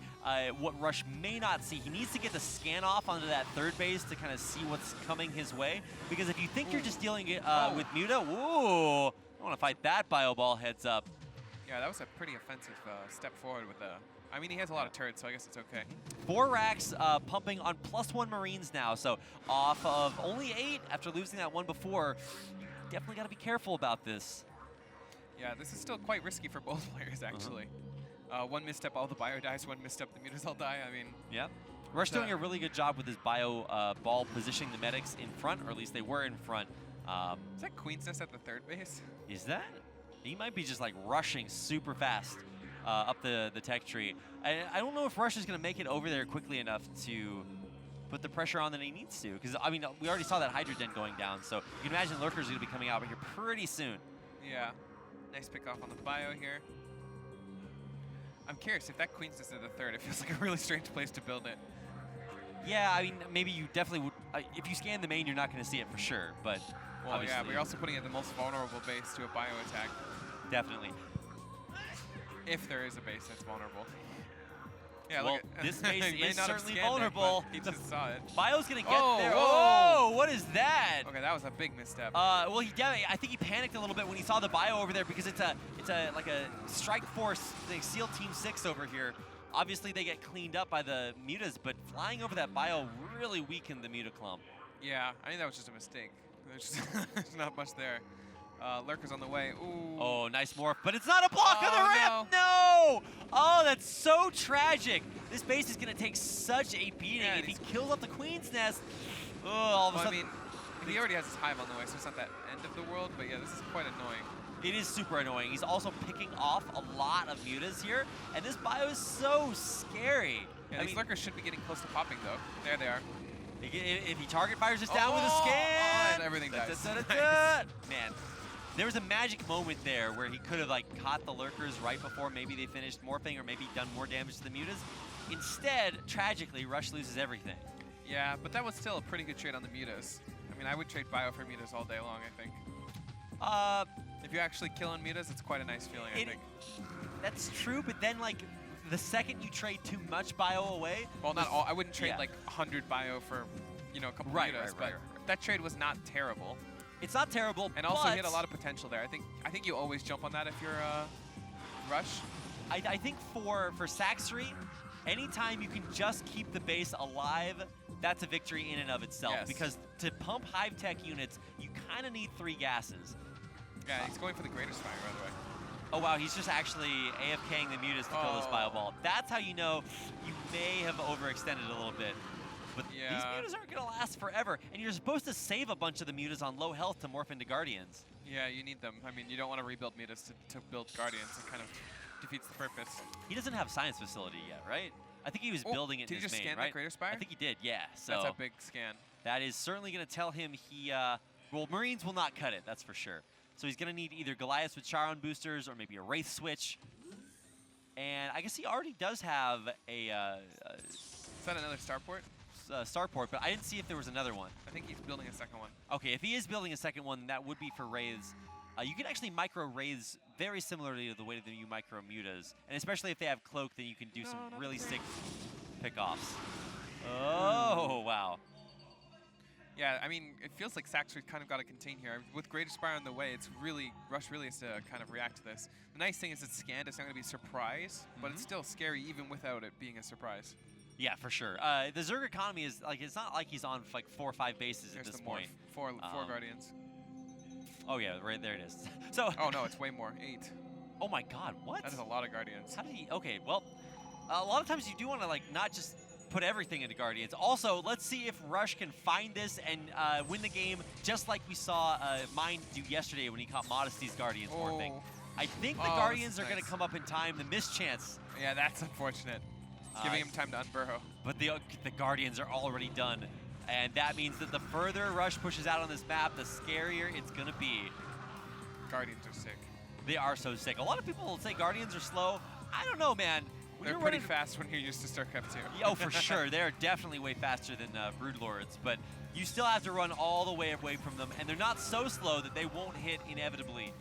what Rush may not see. He needs to get the scan off onto that third base to kind of see what's coming his way, because if you think you're just dealing with Muta, ooh, I want to fight that bio ball heads up. Yeah, that was a pretty offensive step forward with the... I mean, he has a lot of turrets, so I guess it's okay. 4 racks pumping on +1 Marines now, so off of only 8 after losing that one before. You definitely got to be careful about this. Yeah, this is still quite risky for both players, actually. 1 misstep, all the bio dies. 1 misstep, the mutas all die. I mean... Yep. Rush doing a really good job with his bio ball positioning the medics in front, or at least they were in front. Is that Queen's Nest at the third base? Is that? He might be just like rushing super fast up the tech tree. I don't know if Rush is going to make it over there quickly enough to put the pressure on that he needs to. Because, I mean, we already saw that Hydra Den going down, so you can imagine Lurkers are going to be coming out here pretty soon. Yeah. Nice pick off on the bio here. I'm curious, if that Queen's Nest at the third, it feels like a really strange place to build it. Yeah, I mean, maybe you definitely would. If you scan the main, you're not going to see it for sure, but well, yeah, but you're also putting it in the most vulnerable base to a bio attack. Definitely. If there is a base that's vulnerable. Yeah, well, look at, this base is certainly it, vulnerable. he just saw it. Bio's going to get there. Whoa. Oh, what is that? Okay, that was a big misstep. Well, I think he panicked a little bit when he saw the bio over there, because it's like a strike force, the SEAL Team 6 over here. Obviously, they get cleaned up by the mutas, but flying over that bio really weakened the muta clump. Yeah, I think that was just a mistake. There's not much there. Lurkers on the way. Ooh. Oh, nice morph, but it's not a block on the ramp. No. Oh, that's so tragic. This base is going to take such a beating if he kills up the Queen's Nest. Oh, all of a sudden. I mean, he already has his hive on the way, so it's not that end of the world, but yeah, this is quite annoying. It is super annoying. He's also picking off a lot of mutas here, and this bio is so scary. Yeah, these lurkers should be getting close to popping, though. There they are. If he target fires us down with a scan, and everything dies. Man, there was a magic moment there where he could have like caught the lurkers right before maybe they finished morphing, or maybe done more damage to the mutas. Instead, tragically, Rush loses everything. Yeah, but that was still a pretty good trade on the mutas. I mean, I would trade bio for mutas all day long, I think. If you're actually killing mutas, it's quite a nice feeling, I think. That's true, but then like the second you trade too much bio away... Well, not all. I wouldn't trade like 100 bio for, you know, a couple mutas, but that trade was not terrible. It's not terrible, and also he had a lot of potential there. I think you always jump on that if you're Rush. I think for Sacsri, anytime you can just keep the base alive, that's a victory in and of itself. Yes. Because to pump hive tech units, you kind of need 3 gases. Yeah, he's going for the Greater Spire, by the way. Oh, wow, he's just actually AFKing the mutas to kill this bio ball. That's how you know you may have overextended a little bit. But these mutas aren't going to last forever, and you're supposed to save a bunch of the mutas on low health to morph into Guardians. Yeah, you need them. I mean, you don't want to rebuild mutas to build Guardians. It kind of defeats the purpose. He doesn't have Science Facility yet, right? I think he was building it in his main, right? Did he just scan that Greater Spire? I think he did, yeah. So that's a big scan. That is certainly going to tell him he... well, Marines will not cut it, that's for sure. So he's going to need either Goliaths with Charon boosters or maybe a Wraith switch. And I guess he already does have a... is that another starport? Starport, but I didn't see if there was another one. I think he's building a second one. Okay, if he is building a second one, that would be for Wraiths. You can actually micro Wraiths very similarly to the way that you micro mutas. And especially if they have Cloak, then you can do some really sick pickoffs. Oh, wow. Yeah, I mean, it feels like Sacsri's kind of got to contain here. With Greater Spire on the way, it's really, Rush really has to kind of react to this. The nice thing is it's scanned, it's not going to be a surprise, but it's still scary even without it being a surprise. Yeah, for sure. The Zerg economy is, like, it's not like he's on, like, 4 or 5 bases at this point. Four Guardians. Oh, yeah, right there it is. So. Oh, no, it's way more. 8. Oh, my God, what? That is a lot of Guardians. How did he? Okay, well, a lot of times you do want to, like, not just put everything into Guardians. Also, let's see if Rush can find this and win the game just like we saw Mind do yesterday when he caught Modesty's Guardians morphing. I think the Guardians are going to come up in time. The mischance. Yeah, that's unfortunate. Giving him time to unburrow. But the Guardians are already done. And that means that the further Rush pushes out on this map, the scarier it's going to be. Guardians are sick. They are so sick. A lot of people will say Guardians are slow. I don't know, man. They're pretty fast when you're used to StarCraft 2. Oh, for sure. They're definitely way faster than Broodlords, but you still have to run all the way away from them, and they're not so slow that they won't hit inevitably.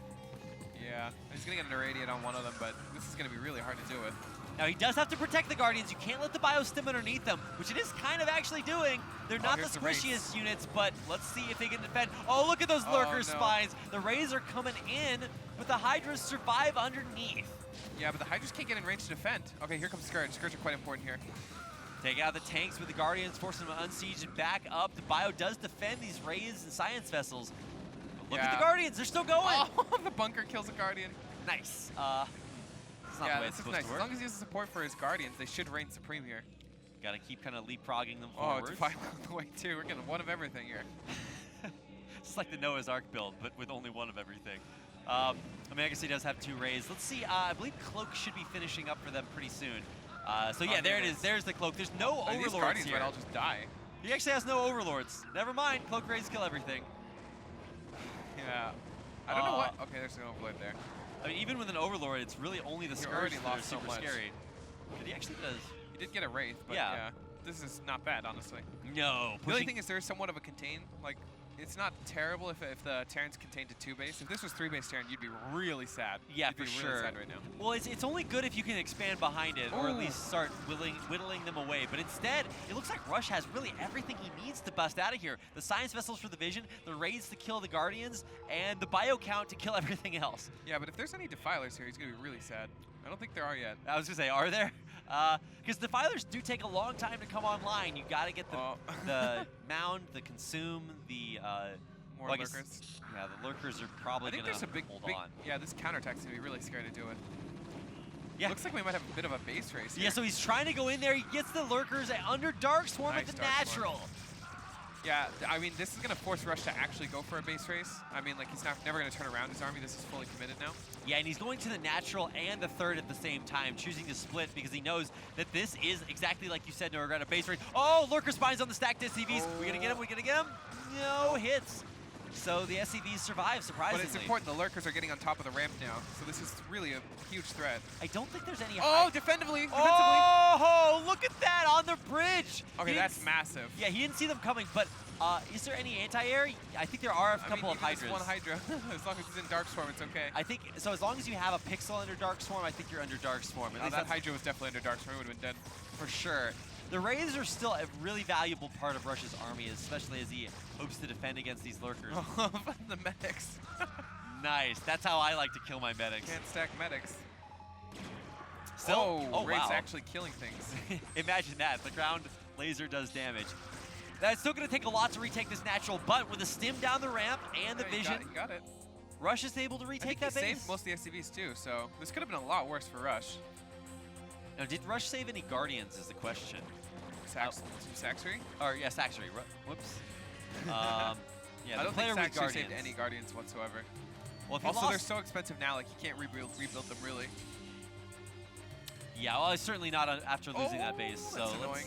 Yeah, he's going to get an irradiate on one of them, but this is going to be really hard to deal with. Now, he does have to protect the Guardians. You can't let the bio stim underneath them, which it is kind of actually doing. They're not the squishiest units, but let's see if they can defend. Oh, look at those Lurker spines. The Rays are coming in, but the Hydras survive underneath. Yeah, but the Hydras can't get in range to defend. Okay, here comes Scourge. Scourge are quite important here. Take out the tanks with the Guardians, forcing them to unsiege and back up. The bio does defend these Rays and Science Vessels. But look at the Guardians, they're still going. Oh, the bunker kills a Guardian. Nice. That's not the way it's supposed to work. As long as he has support for his Guardians, they should reign supreme here. Gotta keep kind of leapfrogging them forward. Oh, Defile on the way too. We're getting one of everything here. It's like the Noah's Ark build, but with only one of everything. I mean, I guess he does have 2 Rays. Let's see. I believe Cloak should be finishing up for them pretty soon. So yeah, there it is. There's the Cloak. There's no Overlords these Guardians here. might all just die. He actually has no Overlords. Never mind. Cloak Rays kill everything. Yeah. I don't know what. Okay, there's an Overlord there. I mean, even with an Overlord, it's really only the Scourge that are super scary. But he actually does. He did get a Wraith, but yeah. This is not bad, honestly. No. The only thing is there's somewhat of a contain. Like, it's not terrible if the Terran's contained to 2 base. If this was 3 base Terran, you'd be really sad. Yeah, you'd for be sure. Really sad right now. Well, it's only good if you can expand behind it, or at least start whittling them away. But instead, it looks like Rush has really everything he needs to bust out of here. The Science Vessels for the Vision, the Raids to kill the Guardians, and the Bio Count to kill everything else. Yeah, but if there's any Defilers here, he's going to be really sad. I don't think there are yet. I was going to say, are there? Because Defilers do take a long time to come online. You got to get the Mound, the Consume, the... More Lurkers. Yeah, the Lurkers are probably going to hold on. Yeah, this counterattack's going to be really scary to do it. Yeah. Looks like we might have a bit of a base race here. Yeah, so he's trying to go in there. He gets the Lurkers under Dark Swarm at the natural. Yeah, I mean, this is going to force Rush to actually go for a base race. I mean, like, he's never going to turn around his army. This is fully committed now. Yeah, and he's going to the natural and the third at the same time, choosing to split because he knows that this is exactly like you said, no regret, a base race. Oh, Lurker Spines on the stacked SCVs. We going to get him? We going to get him? No hits. So the SCVs survive, surprisingly. But it's important. The Lurkers are getting on top of the ramp now, so this is really a huge threat. I don't think there's any... Defensively! Oh, look at that on the bridge! Okay, that's massive. Yeah, he didn't see them coming, but is there any anti-air? I think there are a couple of Hydras. One Hydra. As long as he's in Dark Swarm, it's okay. I think, so as long as you have a pixel under Dark Swarm, I think you're under Dark Swarm. That Hydra was definitely under Dark Swarm. He would have been dead. For sure. The Rays are still a really valuable part of Rush's army, especially as he hopes to defend against these Lurkers. The medics. Nice. That's how I like to kill my medics. Can't stack medics. Still, Ray's wow. actually killing things. Imagine that. The ground laser does damage. That's still going to take a lot to retake this natural, but with a stim down the ramp and the vision, you got it. Rush is able to retake that base. He saved most of the SCVs too, so this could have been a lot worse for Rush. Now, did Rush save any Guardians is the question. Sacsri? Or, yeah, Sacsri. Whoops. Yeah, I don't think Sacsri saved any Guardians whatsoever. Well, also, they're so expensive now, like, you can't rebuild them, really. Yeah, well, it's certainly not after losing that base. So annoying.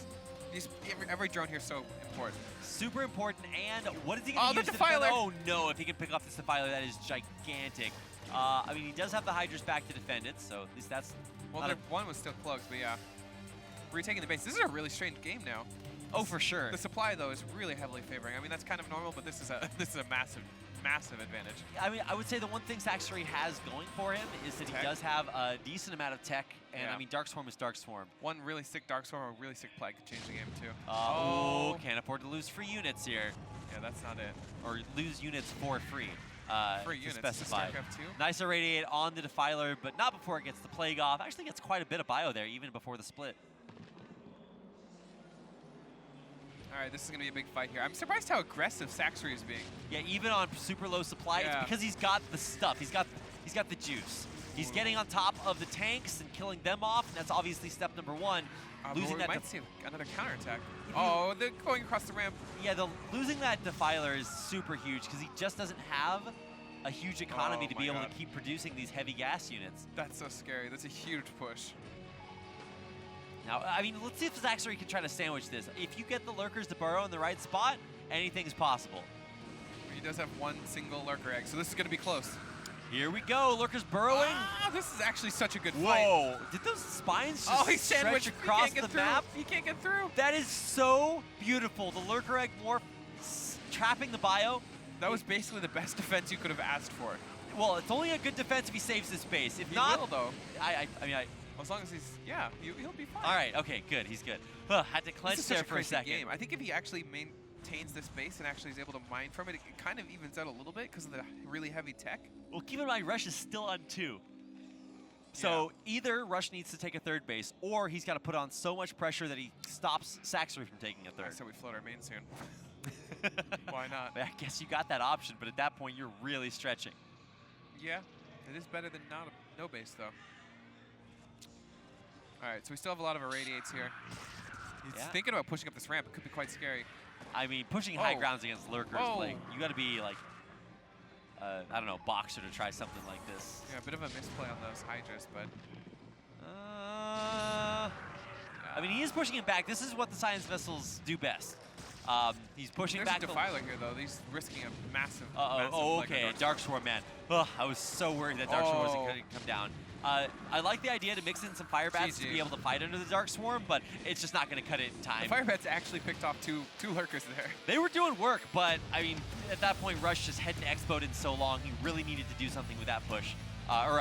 Every drone here is so important. Super important, and what is he going to use to defend? Oh, no, if he can pick off this Defiler, that is gigantic. I mean, he does have the Hydras back to defend it, so at least that's... Well, one was still close, but yeah. Retaking the base. This is a really strange game now. Oh, for sure. The supply, though, is really heavily favoring. I mean, that's kind of normal, but this is a massive advantage. I mean, I would say the one thing Sacsri has going for him is that he does have a decent amount of tech, and I mean, Dark Swarm is Dark Swarm. One really sick Dark Swarm or a really sick Plague could change the game, too. Can't afford to lose free units here. Yeah, that's not it. Or lose units for free. Free to units. specify. StarCraft 2? Nice irradiate on the Defiler, but not before it gets the Plague off. Actually gets quite a bit of bio there, even before the split. All right, this is going to be a big fight here. I'm surprised how aggressive Sacsri is being. Yeah, even on super low supply, Yeah. it's because he's got the stuff. He's got the juice. He's getting on top of the tanks and killing them off, and that's obviously step number one. Losing we that might see another counterattack. Oh, they're going across the ramp. Yeah, losing that Defiler is super huge because he just doesn't have a huge economy to be able to keep producing these heavy gas units. That's so scary. That's a huge push. Now, I mean, let's see if Sacsri can try to sandwich this. If you get the lurkers to burrow in the right spot, anything's possible. He does have one single lurker egg, so this is going to be close. Here we go, lurkers burrowing. Ah, this is actually such a good fight. Whoa, did those spines just he's stretch sandwiched across the map? He can't get through. That is so beautiful. The lurker egg morph trapping the bio. That was basically the best defense you could have asked for. Well, it's only a good defense if he saves his base. If He not, will, though. I mean, As long as he's, yeah, he'll be fine. all right, okay, good, he's good. Had to clench there for a second. Game. I think if he actually maintains this base and actually is able to mine from it, it kind of evens out a little bit because of the really heavy tech. Well, keep in mind, Rush is still on 2. So either Rush needs to take a third base, or he's got to put on so much pressure that he stops Sacsri from taking a third. So we float our main soon. Why not? I guess you got that option, but at that point, you're really stretching. Yeah, it is better than no base, though. All right, so we still have a lot of irradiates here. He's thinking about pushing up this ramp. It could be quite scary. I mean, pushing high grounds against lurkers, like, you got to be like, I don't know, boxer to try something like this. Yeah, a bit of a misplay on those Hydras, but... I mean, he is pushing it back. This is what the Science Vessels do best. He's pushing back. There's a Defiler here, though. He's risking a massive... Oh, okay, Dark Swarm, man. Ugh, I was so worried that Dark Swarm wasn't going to come down. I like the idea to mix in some Fire Bats to be able to fight under the Dark Swarm, but it's just not going to cut it in time. The Fire Bats actually picked off two lurkers there. They were doing work, but, I mean, at that point, Rush just hadn't expoed in so long. He really needed to do something with that push. Or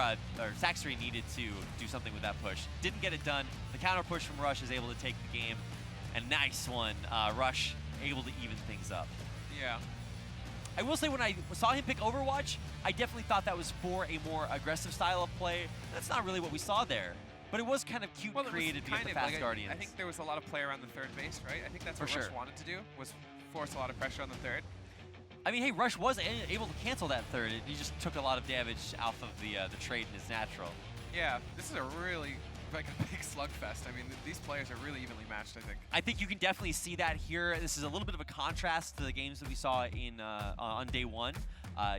Sacsri needed to do something with that push. Didn't get it done. The counter push from Rush is able to take the game. And nice one. Rush able to even things up. Yeah. I will say when I saw him pick Overwatch, I definitely thought that was for a more aggressive style of play. That's not really what we saw there. But it was kind of cute and creative to get the fast Guardians. I think there was a lot of play around the third base, right? I think that's what Rush wanted to do, was force a lot of pressure on the third. I mean, hey, Rush was able to cancel that third. He just took a lot of damage off of the trade in his natural. Yeah, this is a really like a big slugfest. I mean, these players are really evenly matched, I think. I think you can definitely see that here. This is a little bit of a contrast to the games that we saw in on day one,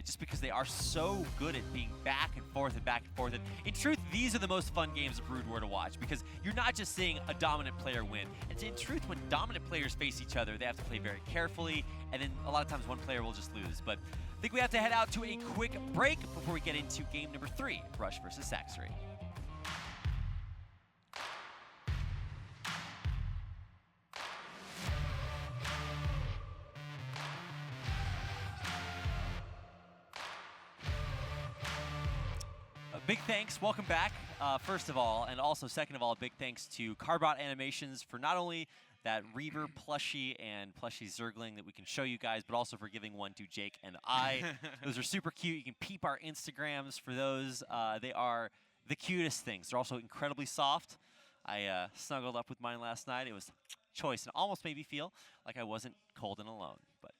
just because they are so good at being back and forth and back and forth. And in truth, these are the most fun games of Brood War to watch because you're not just seeing a dominant player win. And in truth, when dominant players face each other, they have to play very carefully, and then a lot of times one player will just lose. But I think we have to head out to a quick break before we get into game number 3, Rush versus Sacsri. Big thanks, welcome back, first of all, and also second of all, big thanks to Carbot Animations for not only that Reaver plushie and plushie Zergling that we can show you guys, but also for giving one to Jake and I. Those are super cute. You can peep our Instagrams for those. They are the cutest things. They're also incredibly soft. I snuggled up with mine last night. It was choice and almost made me feel like I wasn't cold and alone. But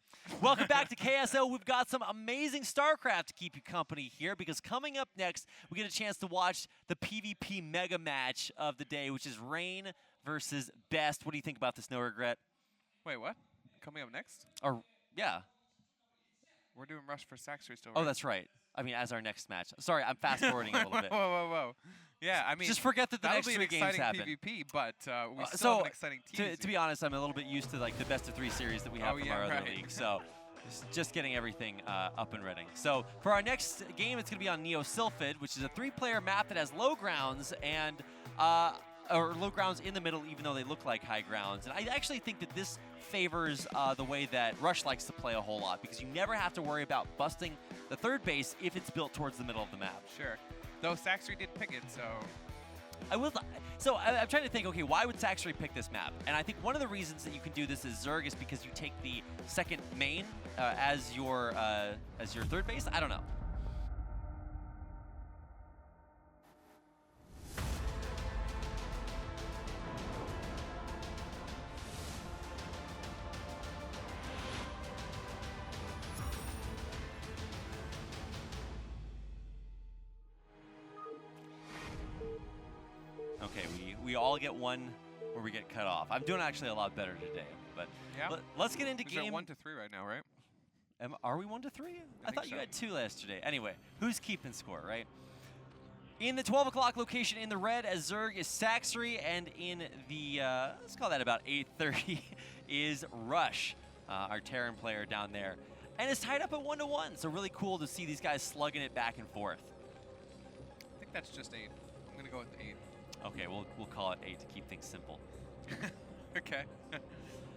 welcome back to KSL. We've got some amazing StarCraft to keep you company here because coming up next, we get a chance to watch the PvP mega match of the day, which is Rain versus Best. What do you think about this, No Regret? Wait, what? Coming up next? Or yeah. We're doing Rush for Sacsri still, right? Oh, that's right. I mean, as our next match. Sorry, I'm fast-forwarding a little bit. Whoa. Yeah, I mean... Just forget that the next 3 games happen. PvP, but we still have an exciting team. To be honest, I'm a little bit used to like the best-of-3 series that we have from our other league. So just getting everything up and running. So for our next game, it's going to be on Neo Sylphid, which is a 3-player map that has low grounds and... or low grounds in the middle, even though they look like high grounds. And I actually think that this favors the way that Rush likes to play a whole lot, because you never have to worry about busting the third base if it's built towards the middle of the map. Sure. Though Sacsri did pick it, so... I'm trying to think, okay, why would Sacsri pick this map? And I think one of the reasons that you can do this as Zerg is because you take the second main as your third base. I don't know. Okay, we all get one where we get cut off. I'm doing actually a lot better today, but Yeah. let's get into We're game. 1-3 right now, right? Are we 1-3? I thought think you so. had 2 yesterday. Anyway, who's keeping score, right? In the 12 o'clock location in the red as Zerg is Sacsri, and in the, let's call that about 8:30, is Rush, our Terran player down there. And it's tied up at 1-1, so really cool to see these guys slugging it back and forth. I think that's just 8. I'm going to go with 8. Okay, we'll call it 8 to keep things simple. Okay.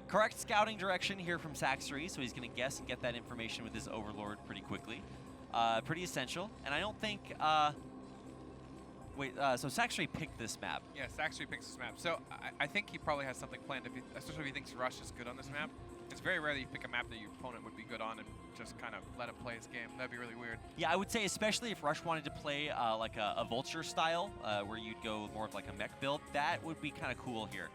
Correct scouting direction here from Sacsri, so he's going to guess and get that information with his Overlord pretty quickly. Pretty essential, and I don't think... so Sacsri picked this map. Yeah, Sacsri picks this map. So I think he probably has something planned, especially if he thinks Rush is good on this map. It's very rare that you pick a map that your opponent would be good on and just kind of let it play his game. That'd be really weird. Yeah, I would say especially if Rush wanted to play like a Vulture style, where you'd go more of like a mech build, that would be kind of cool here.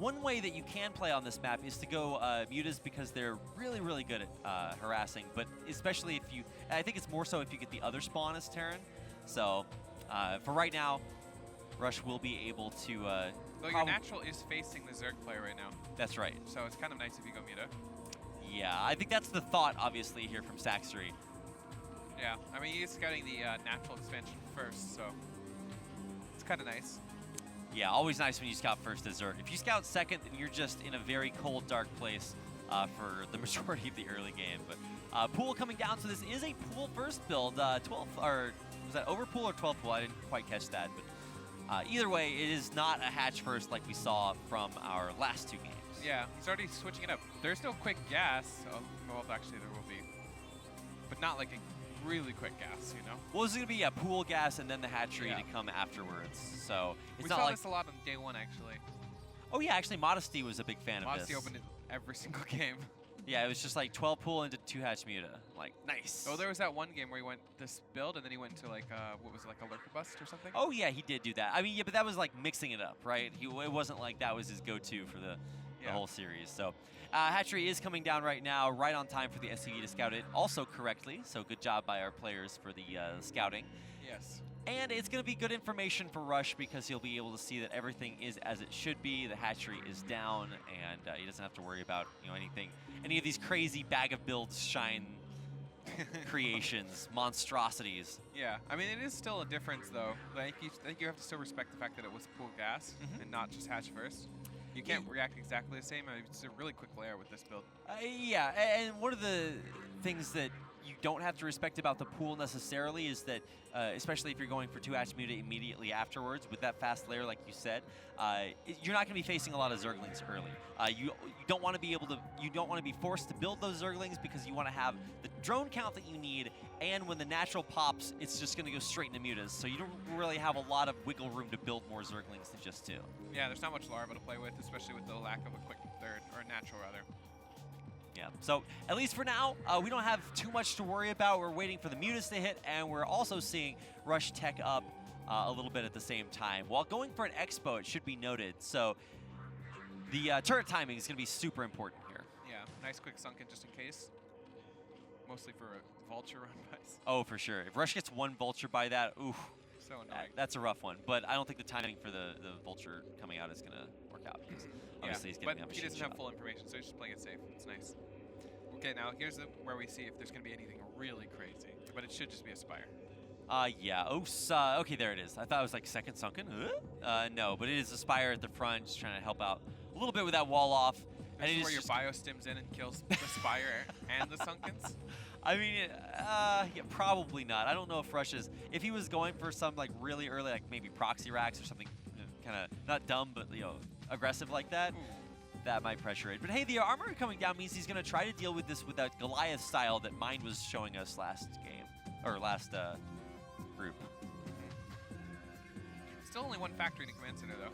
One way that you can play on this map is to go Mutas because they're really, really good at harassing, but especially if you, I think it's more so if you get the other spawn as Terran. So for right now, Rush will be able to... Though your natural is facing the Zerg player right now. That's right. So it's kind of nice if you go Muta. Yeah, I think that's the thought, obviously, here from Sacsri. Yeah, I mean, he's scouting the natural expansion first, so it's kind of nice. Yeah, always nice when you scout first as Zerg. If you scout second, then you're just in a very cold, dark place for the majority of the early game. But pool coming down, so this is a pool first build. 12th, or was that over pool or 12th pool? I didn't quite catch that. But either way, it is not a hatch first like we saw from our last 2 games. Yeah, he's already switching it up. There's no quick gas. Oh, well, actually, there will be. But not like a really quick gas, you know? Well, this is going to be a pool gas and then the hatchery to come afterwards. So it's we not saw like... this a lot on day 1, actually. Oh, yeah, actually, Modesty was a big fan of this. Modesty opened it every single game. Yeah, it was just like 12 pool into 2 hatch Muta. Like, nice. Oh, there was that one game where he went this build and then he went to like, what was it, like a lurker bust or something? Oh, yeah, he did do that. I mean, yeah, but that was like mixing it up, right? It wasn't like that was his go-to for the whole series. So hatchery is coming down right now, right on time for the SCV to scout it also correctly. So good job by our players for the scouting. Yes. And it's going to be good information for Rush because he'll be able to see that everything is as it should be. The hatchery is down, and he doesn't have to worry about any of these crazy bag of builds shine creations, monstrosities. Yeah, I mean, it is still a difference, though. Like, I think you have to still respect the fact that it was pool gas and not just hatch first. You can't react exactly the same. I mean, it's a really quick layer with this build. Yeah, and one of the things that you don't have to respect about the pool necessarily is that, especially if you're going for 2 hatch Muta immediately afterwards with that fast layer, like you said, you're not going to be facing a lot of Zerglings early. You don't want to be forced to build those Zerglings because you want to have the drone count that you need, and when the natural pops, it's just going to go straight into Mutas. So you don't really have a lot of wiggle room to build more Zerglings than just 2. Yeah, there's not much larva to play with, especially with the lack of a quick third, or a natural rather. Yeah, so at least for now, we don't have too much to worry about. We're waiting for the Mutas to hit, and we're also seeing Rush tech up a little bit at the same time. While going for an Expo, it should be noted. So the turret timing is going to be super important here. Yeah, nice quick sunken just in case. Mostly for a Vulture run by. Oh, for sure. If Rush gets 1 Vulture by that, oof. So annoying. That's a rough one. But I don't think the timing for the Vulture coming out is going to work out. Because obviously he's getting but he doesn't have full information, so he's just playing it safe. It's nice. Okay, now here's where we see if there's going to be anything really crazy. But it should just be a Spire. Yeah. Okay, there it is. I thought it was like second sunken. No, but it is a Spire at the front, just trying to help out a little bit with that wall off. This is where your bio stims in and kills the Spire and the Sunkens? I mean, yeah, probably not. I don't know if Rush is... If he was going for some like really early, like maybe proxy racks or something kind of, not dumb, but aggressive like that, that might pressure it. But hey, the armor coming down means he's going to try to deal with this with that Goliath style that Mind was showing us last game, or last group. Still only one factory in the command center, though.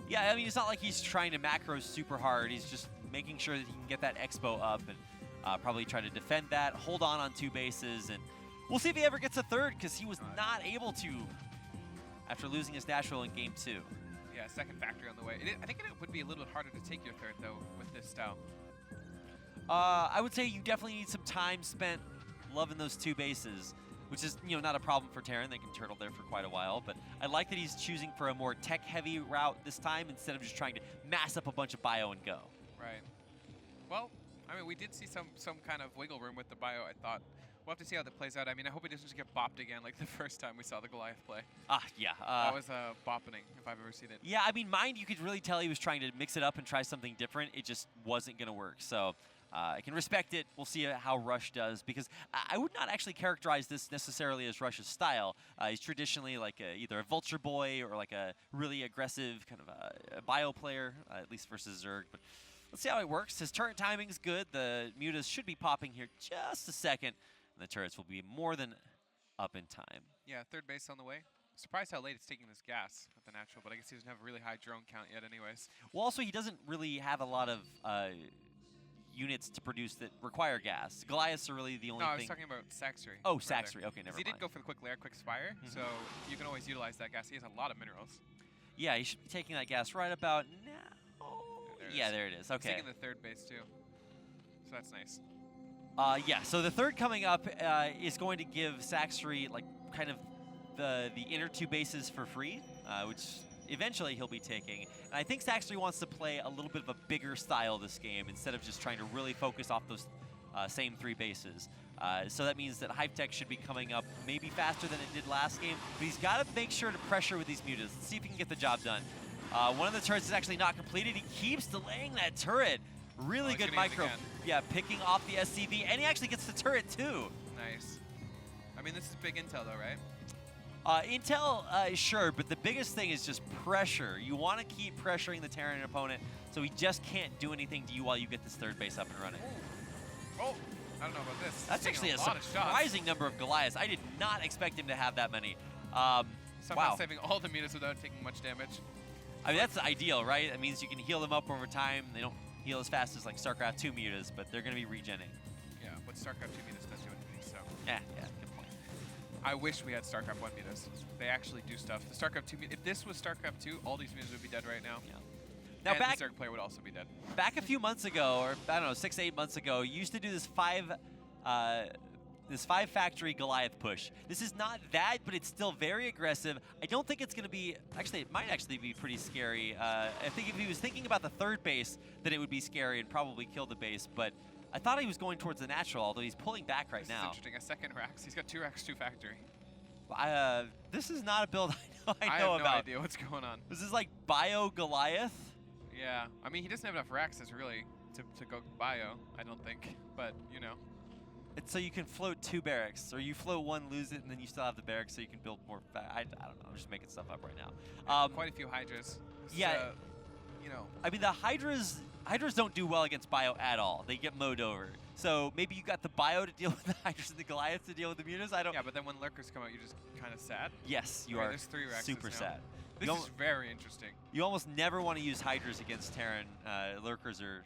Yeah, I mean, it's not like he's trying to macro super hard. He's just making sure that he can get that expo up and probably try to defend that, hold on 2 bases, and we'll see if he ever gets a third, because he was not able to after losing his natural in game 2. Yeah, second factory on the way. I think it would be a little bit harder to take your third, though, with this style. I would say you definitely need some time spent loving those 2 bases, which is, you know, not a problem for Terran. They can turtle there for quite a while, but I like that he's choosing for a more tech-heavy route this time instead of just trying to mass up a bunch of bio and go. Right. Well, I mean, we did see some kind of wiggle room with the bio, I thought. We'll have to see how that plays out. I mean, I hope he doesn't just get bopped again like the first time we saw the Goliath play. Yeah. That was boppening, if I've ever seen it. Yeah, I mean, mine, you could really tell he was trying to mix it up and try something different. It just wasn't going to work. So I can respect it. We'll see how Rush does, because I would not actually characterize this necessarily as Rush's style. He's traditionally like either a vulture boy or like a really aggressive kind of a bio player, at least versus Zerg. But let's see how it works. His turret timing is good. The mutas should be popping here just a second, and the turrets will be more than up in time. Yeah, third base on the way. Surprised how late it's taking this gas at the natural, but I guess he doesn't have a really high drone count yet anyways. Well, also, he doesn't really have a lot of units to produce that require gas. Goliaths are really the only thing. No, I was talking about Sacsri. Oh, Sacsri. Okay, never mind. He did go for the quick lair, quick spire, so you can always utilize that gas. He has a lot of minerals. Yeah, he should be taking that gas right about now. There it is. Okay. He's taking the third base, too. So that's nice. Yeah, so the third coming up is going to give Sacsri, like, kind of the inner 2 bases for free, which eventually he'll be taking. And I think Sacsri wants to play a little bit of a bigger style this game instead of just trying to really focus off those same 3 bases. So that means that Hype Tech should be coming up maybe faster than it did last game, but he's got to make sure to pressure with these mutas. Let's see if he can get the job done. One of the turrets is actually not completed. He keeps delaying that turret. Really good micro. Yeah, picking off the SCV, and he actually gets the turret too. Nice. I mean, this is big intel though, right? Intel, sure, but the biggest thing is just pressure. You want to keep pressuring the Terran opponent, so he just can't do anything to you while you get this third base up and running. Oh, I don't know about this. That's actually a surprising number of Goliaths. I did not expect him to have that many. Somehow saving all the mutas without taking much damage. I mean, that's ideal, right? That means you can heal them up over time. They don't heal as fast as like StarCraft 2 mutas, but they're going to be regenning. Yeah, what StarCraft 2 mutas does do anything, so. Yeah, good point. I wish we had StarCraft 1 mutas. They actually do stuff. The StarCraft 2 if this was StarCraft 2, all these mutas would be dead right now. Yeah. Now and the Zerg player would also be dead. Back a few months ago, or I don't know, 6 to 8 months ago, you used to do this 5 factory Goliath push. This is not that, but it's still very aggressive. I don't think it's going to be, actually, it might actually be pretty scary. I think if he was thinking about the third base, then it would be scary and probably kill the base, but I thought he was going towards the natural, although he's pulling back right now. This is interesting, a second Rax. He's got 2 Rax, 2 factory. This is not a build I know I have about. no idea what's going on. This is like Bio Goliath? Yeah, I mean, he doesn't have enough Raxes, really, to go bio, I don't think, but, you know. It's so you can float 2 barracks, or you float 1, lose it, and then you still have the barracks, so you can build more. I don't know. I'm just making stuff up right now. Yeah, quite a few Hydras. Yeah. You know. I mean, the Hydras don't do well against bio at all. They get mowed over. So maybe you got the bio to deal with the Hydras and the Goliaths to deal with the mutas. I don't. Yeah, but then when lurkers come out, you're just kind of sad. Yes, you right, are. There's 3 Raxes super now. sad. This is very interesting. You almost never want to use Hydras against Terran. Lurkers are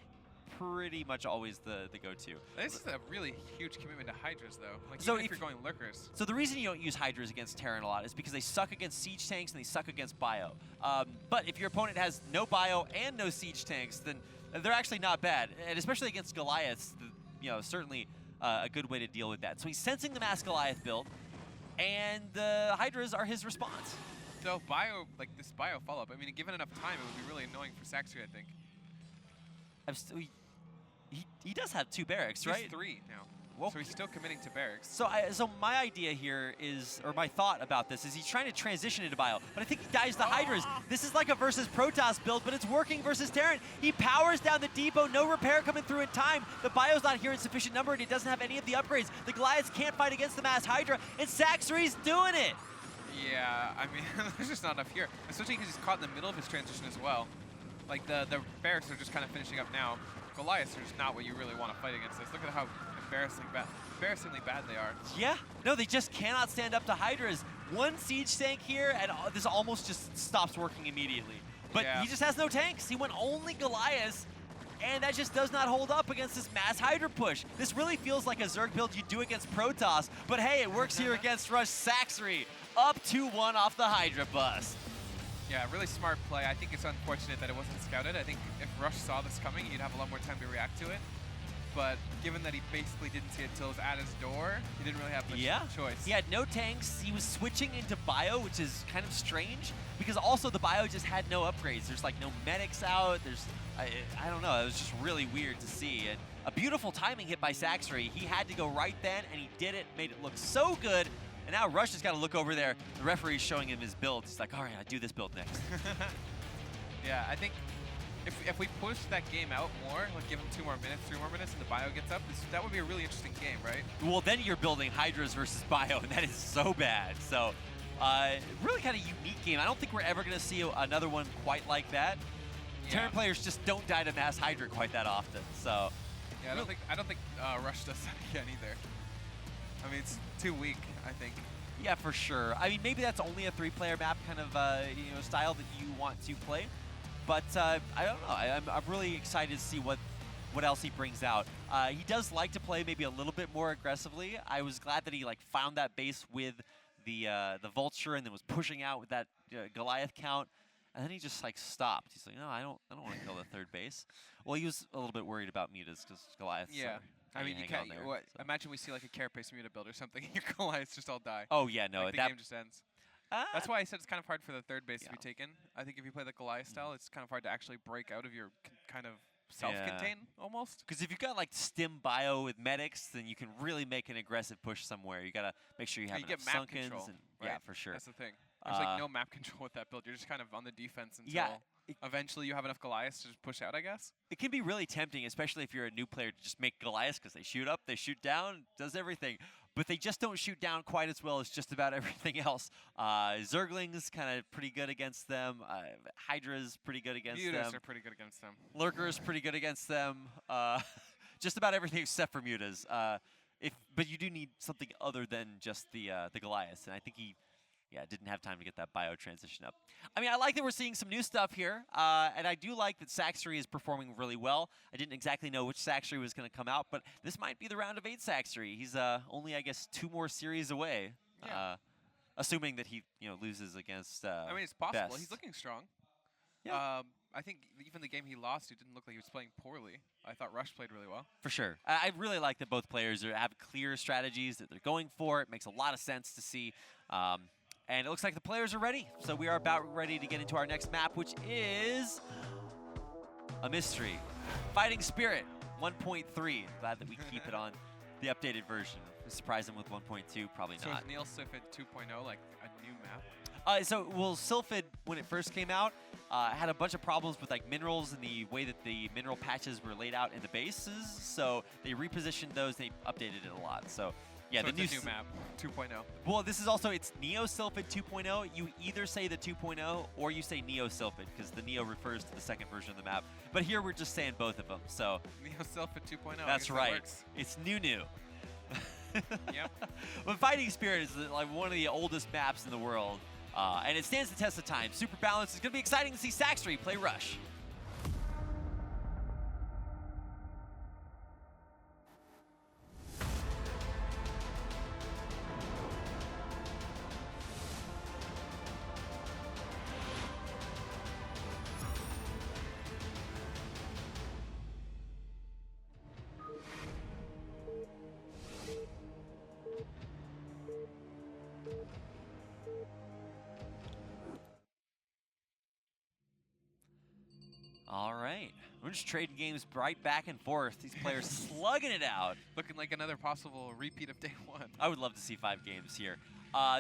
pretty much always the go-to. This is a really huge commitment to Hydras, though. Like, so even if you're going lurkers. So the reason you don't use Hydras against Terran a lot is because they suck against siege tanks and they suck against bio. But if your opponent has no bio and no siege tanks, then they're actually not bad. And especially against Goliaths, certainly a good way to deal with that. So he's sensing the mass Goliath build, and the Hydras are his response. So bio, like this bio follow-up, I mean, given enough time, it would be really annoying for Sacsri, I think. He does have 2 barracks, right? He's 3 now. Well, so he's still committing to barracks. So my idea here is, or my thought about this is, he's trying to transition into bio, but I think he dies the Hydras. This is like a versus Protoss build, but it's working versus Terran. He powers down the depot, no repair coming through in time. The bio's not here in sufficient number, and he doesn't have any of the upgrades. The Goliaths can't fight against the mass Hydra, and Sacsri's doing it. Yeah, I mean, there's just not enough here, especially because he's caught in the middle of his transition as well. Like the barracks are just kind of finishing up now. Goliaths are just not what you really want to fight against this. Look at how embarrassingly bad they are. Yeah, no, they just cannot stand up to Hydras. one siege tank here, and this almost just stops working immediately. But Yeah. he just has no tanks. He went only Goliath, and that just does not hold up against this mass Hydra push. This really feels like a Zerg build you do against Protoss, but hey, it works here against Rush Sacsri. Up 2-1 off the Hydra bust. Yeah, really smart play. I think it's unfortunate that it wasn't scouted. I think if Rush saw this coming, he'd have a lot more time to react to it. But given that he basically didn't see it until it was at his door, he didn't really have much choice. He had no tanks. He was switching into bio, which is kind of strange because also the bio just had no upgrades. There's like no medics out. There's, I don't know. It was just really weird to see. And a beautiful timing hit by Sacsri. He had to go right then, and he did it, made it look so good. And now Rush has got to look over there. The referee's showing him his build. He's like, all right, I do this build next. Yeah, I think if we push that game out more, like give him 2 more minutes, 3 more minutes, and the bio gets up, that would be a really interesting game, right? Well, then you're building Hydras versus bio, and that is so bad. So, really kind of unique game. I don't think we're ever going to see another one quite like that. Yeah. Terran players just don't die to mass Hydra quite that often. So, yeah, I don't think Rush does that again either. I mean, it's too weak, I think. yeah, for sure. I mean, maybe that's only a 3-player map kind of style that you want to play. But I don't know. I'm really excited to see what else he brings out. He does like to play maybe a little bit more aggressively. I was glad that he like found that base with the Vulture and then was pushing out with that Goliath count. And then he just like stopped. He's like, no, I don't want to kill the 3rd base. Well, he was a little bit worried about mutas because Goliath. Yeah. I mean, you can't. Imagine we see like a Carapace Muta build or something, and your Goliaths just all die. Oh yeah, no, like the game just ends. That's why I said it's kind of hard for the 3rd base to be taken. I think if you play the Goliath style, it's kind of hard to actually break out of your kind of self-contain almost. Because if you've got like stim bio with medics, then you can really make an aggressive push somewhere. You gotta make sure you have enough map sunkens. control, And, right? Yeah, for sure. That's the thing. There's like no map control with that build. You're just kind of on the defense until eventually you have enough Goliaths to just push out, I guess. It can be really tempting, especially if you're a new player, to just make Goliaths because they shoot up, they shoot down, does everything. But they just don't shoot down quite as well as just about everything else. Zerglings kind of pretty good against them. Hydra's pretty good against them. Mutas are pretty good against them. Lurkers pretty good against them. Just about everything except for Mutas. But you do need something other than just the Goliaths, and I think he didn't have time to get that bio transition up. I mean, I like that we're seeing some new stuff here, and I do like that Sacsri is performing really well. I didn't exactly know which Sacsri was going to come out, but this might be the round of 8 Sacsri. He's only, I guess, 2 more series away, assuming that he loses against I mean, it's possible. Best. He's looking strong. Yeah. I think even the game he lost, it didn't look like he was playing poorly. I thought Rush played really well. For sure. I really like that both players have clear strategies that they're going for. It makes a lot of sense to see. And it looks like the players are ready. So we are about ready to get into our next map, which is a mystery. Fighting Spirit 1.3. Glad that we keep it on the updated version. Surprise them with 1.2, probably so not. So is Neil Sifid 2.0 like a new map? Sylphid, when it first came out, had a bunch of problems with like minerals and the way that the mineral patches were laid out in the bases. So they repositioned those. They updated it a lot. So yeah, so the it's a new map 2.0. Well, this is also it's Neo Sylphid 2.0. You either say the 2.0 or you say Neo Sylphid because the Neo refers to the second version of the map. But here we're just saying both of them. So Neo Sylphid 2.0. That's right. That it's new. Yep. But Fighting Spirit is like one of the oldest maps in the world. And it stands the test of time. Super balanced. It's going to be exciting to see Sacsri play Rush. All right. We're just trading games right back and forth. These players slugging it out. Looking like another possible repeat of day 1. I would love to see 5 games here.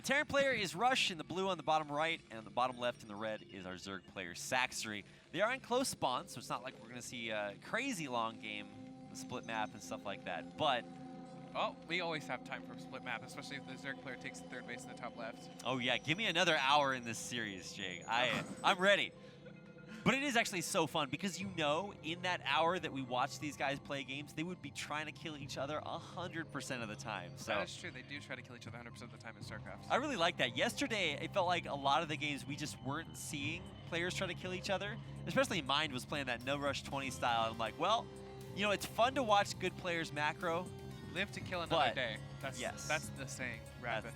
Terran player is Rush in the blue on the bottom right, and on the bottom left in the red is our Zerg player, Sacsri. They are in close spawn, so it's not like we're going to see a crazy long game, a split map and stuff like that. But oh, we always have time for a split map, especially if the Zerg player takes the 3rd base in the top left. oh yeah, give me another hour in this series, Jake. I'm ready. But it is actually so fun because you know, in that hour that we watch these guys play games, they would be trying to kill each other 100% of the time. So that is true. They do try to kill each other 100% of the time in StarCraft. I really like that. Yesterday, it felt like a lot of the games we just weren't seeing players try to kill each other. Especially Mind was playing that no rush 20 style. I'm like, well, you know, it's fun to watch good players macro. Live to kill another But, day. That's yes. That's the saying. Rapid.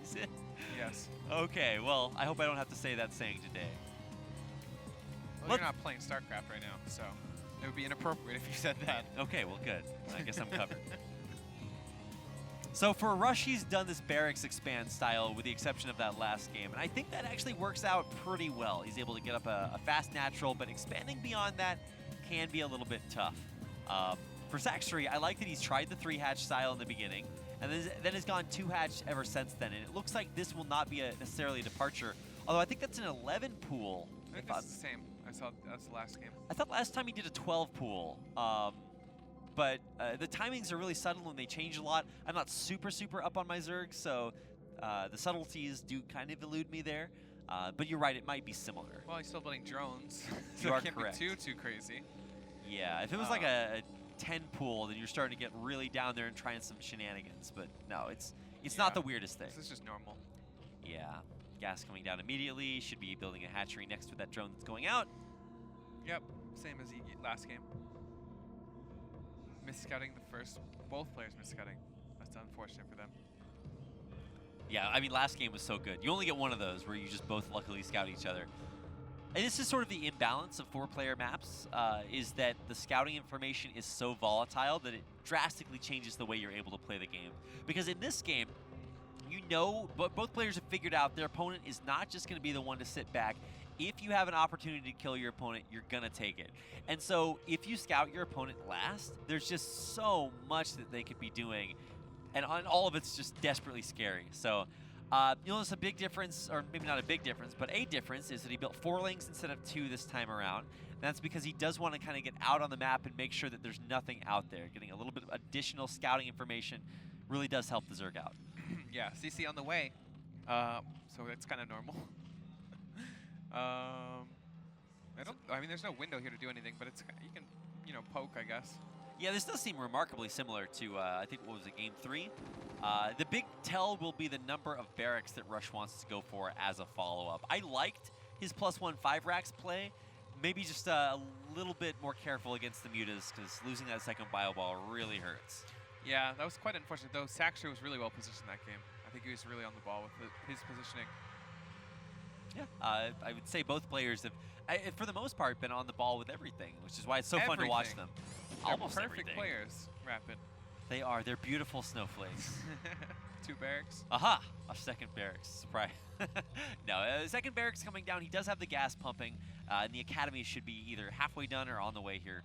Is it? Yes. Okay, well, I hope I don't have to say that saying today. Well, you're not playing StarCraft right now, so it would be inappropriate if you said that. Okay, well, good. I guess I'm covered. So for Rush, he's done this Barracks expand style with the exception of that last game, and I think that actually works out pretty well. He's able to get up a fast natural, but expanding beyond that can be a little bit tough. For Sacsri, I like that he's tried the 3-hatch style in the beginning, and then has gone 2-hatch ever since then, and it looks like this will not be necessarily a departure, although I think that's an 11 pool. I think it's the same. I saw that's the last game. I thought last time he did a 12 pool, but the timings are really subtle and they change a lot. I'm not super up on my Zerg, so the subtleties do kind of elude me there. But you're right, it might be similar. Well, he's still building drones, so You are it can't correct. be too crazy. Yeah, if it was like a 10 pool, then you're starting to get really down there and trying some shenanigans. But no, it's not the weirdest thing. This is just normal. Yeah, gas coming down immediately. Should be building a hatchery next to that drone that's going out. Yep, same as last game. Misscouting both players misscouting. That's unfortunate for them. Yeah, I mean, last game was so good. You only get one of those where you just both luckily scout each other. And this is sort of the imbalance of 4-player maps, is that the scouting information is so volatile that it drastically changes the way you're able to play the game. Because in this game, you know, but both players have figured out their opponent is not just going to be the one to sit back. If you have an opportunity to kill your opponent, you're going to take it. And so if you scout your opponent last, there's just so much that they could be doing. And all of it's just desperately scary. So you'll notice a big difference, or maybe not a big difference, but a difference is that he built 4 links instead of 2 this time around. And that's because he does want to kind of get out on the map and make sure that there's nothing out there. Getting a little bit of additional scouting information really does help the Zerg out. Yeah, CC on the way, so it's kind of normal. I mean, there's no window here to do anything, but you can, poke, I guess. Yeah, this does seem remarkably similar to, I think, what was it, Game 3? The big tell will be the number of barracks that Rush wants to go for as a follow-up. I liked his +1 5-racks play. Maybe just a little bit more careful against the mutas, because losing that second bio ball really hurts. Yeah, that was quite unfortunate, though. Sacsri was really well positioned that game. I think he was really on the ball with his positioning. Yeah, I would say both players have, for the most part, been on the ball with everything, which is why it's so fun to watch them. They're Almost perfect everything. players, Rapid. They are. They're beautiful snowflakes. 2 barracks. Aha! A second barracks. Surprise. No, second barracks coming down. He does have the gas pumping, and the academy should be either halfway done or on the way here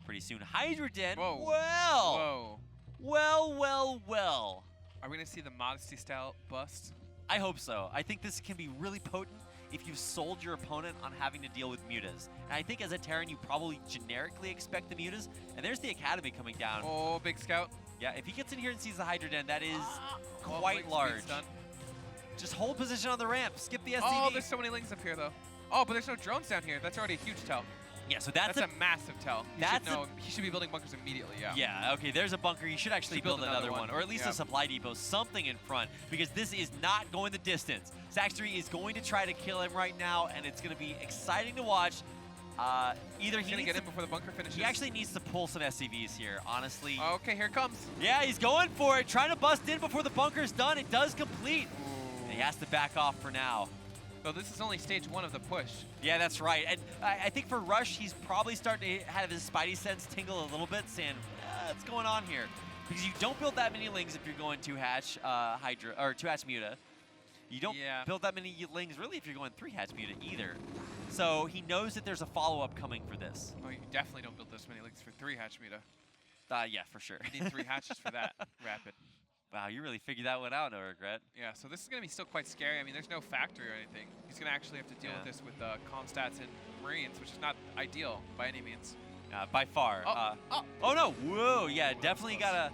pretty soon. Hydra Den. Whoa. Well. Whoa. Well. Are we going to see the Modesty style bust? I hope so. I think this can be really potent if you've sold your opponent on having to deal with mutas. And I think as a Terran, you probably generically expect the mutas. And there's the Academy coming down. Oh, big scout. Yeah, if he gets in here and sees the Hydra Den, that is Well, quite large. Done. Just hold position on the ramp. Skip the SCV. Oh, there's so many links up here, though. Oh, but there's no drones down here. That's already a huge tell. Yeah, so that's a massive tell. That's he should be building bunkers immediately, yeah. Yeah, okay, there's a bunker. You should actually build another one, or at least a supply depot, something in front, because this is not going the distance. Sacsri is going to try to kill him right now, and it's going to be exciting to watch. Either he's going to get in before the bunker finishes. He actually needs to pull some SCVs here, honestly. Okay, here it comes. Yeah, he's going for it, trying to bust in before the bunker's done. It does complete. And he has to back off for now. So this is only stage 1 of the push. Yeah, that's right. And I think for Rush, he's probably starting to have his spidey sense tingle a little bit, saying, what's going on here? Because you don't build that many lings if you're going 2-hatch Hydra, or 2-hatch Muta. You don't build that many lings really if you're going 3-hatch Muta either. So he knows that there's a follow-up coming for this. Oh, you definitely don't build this many lings for 3-hatch Muta. Yeah, for sure. You need 3 hatches for that, Rapid. Wow, you really figured that one out, no regret. Yeah, so this is going to be still quite scary. I mean, there's no factory or anything. He's going to actually have to deal with this with comm stats and Marines, which is not ideal by any means. By far. Oh no! Whoa! Yeah, definitely gotta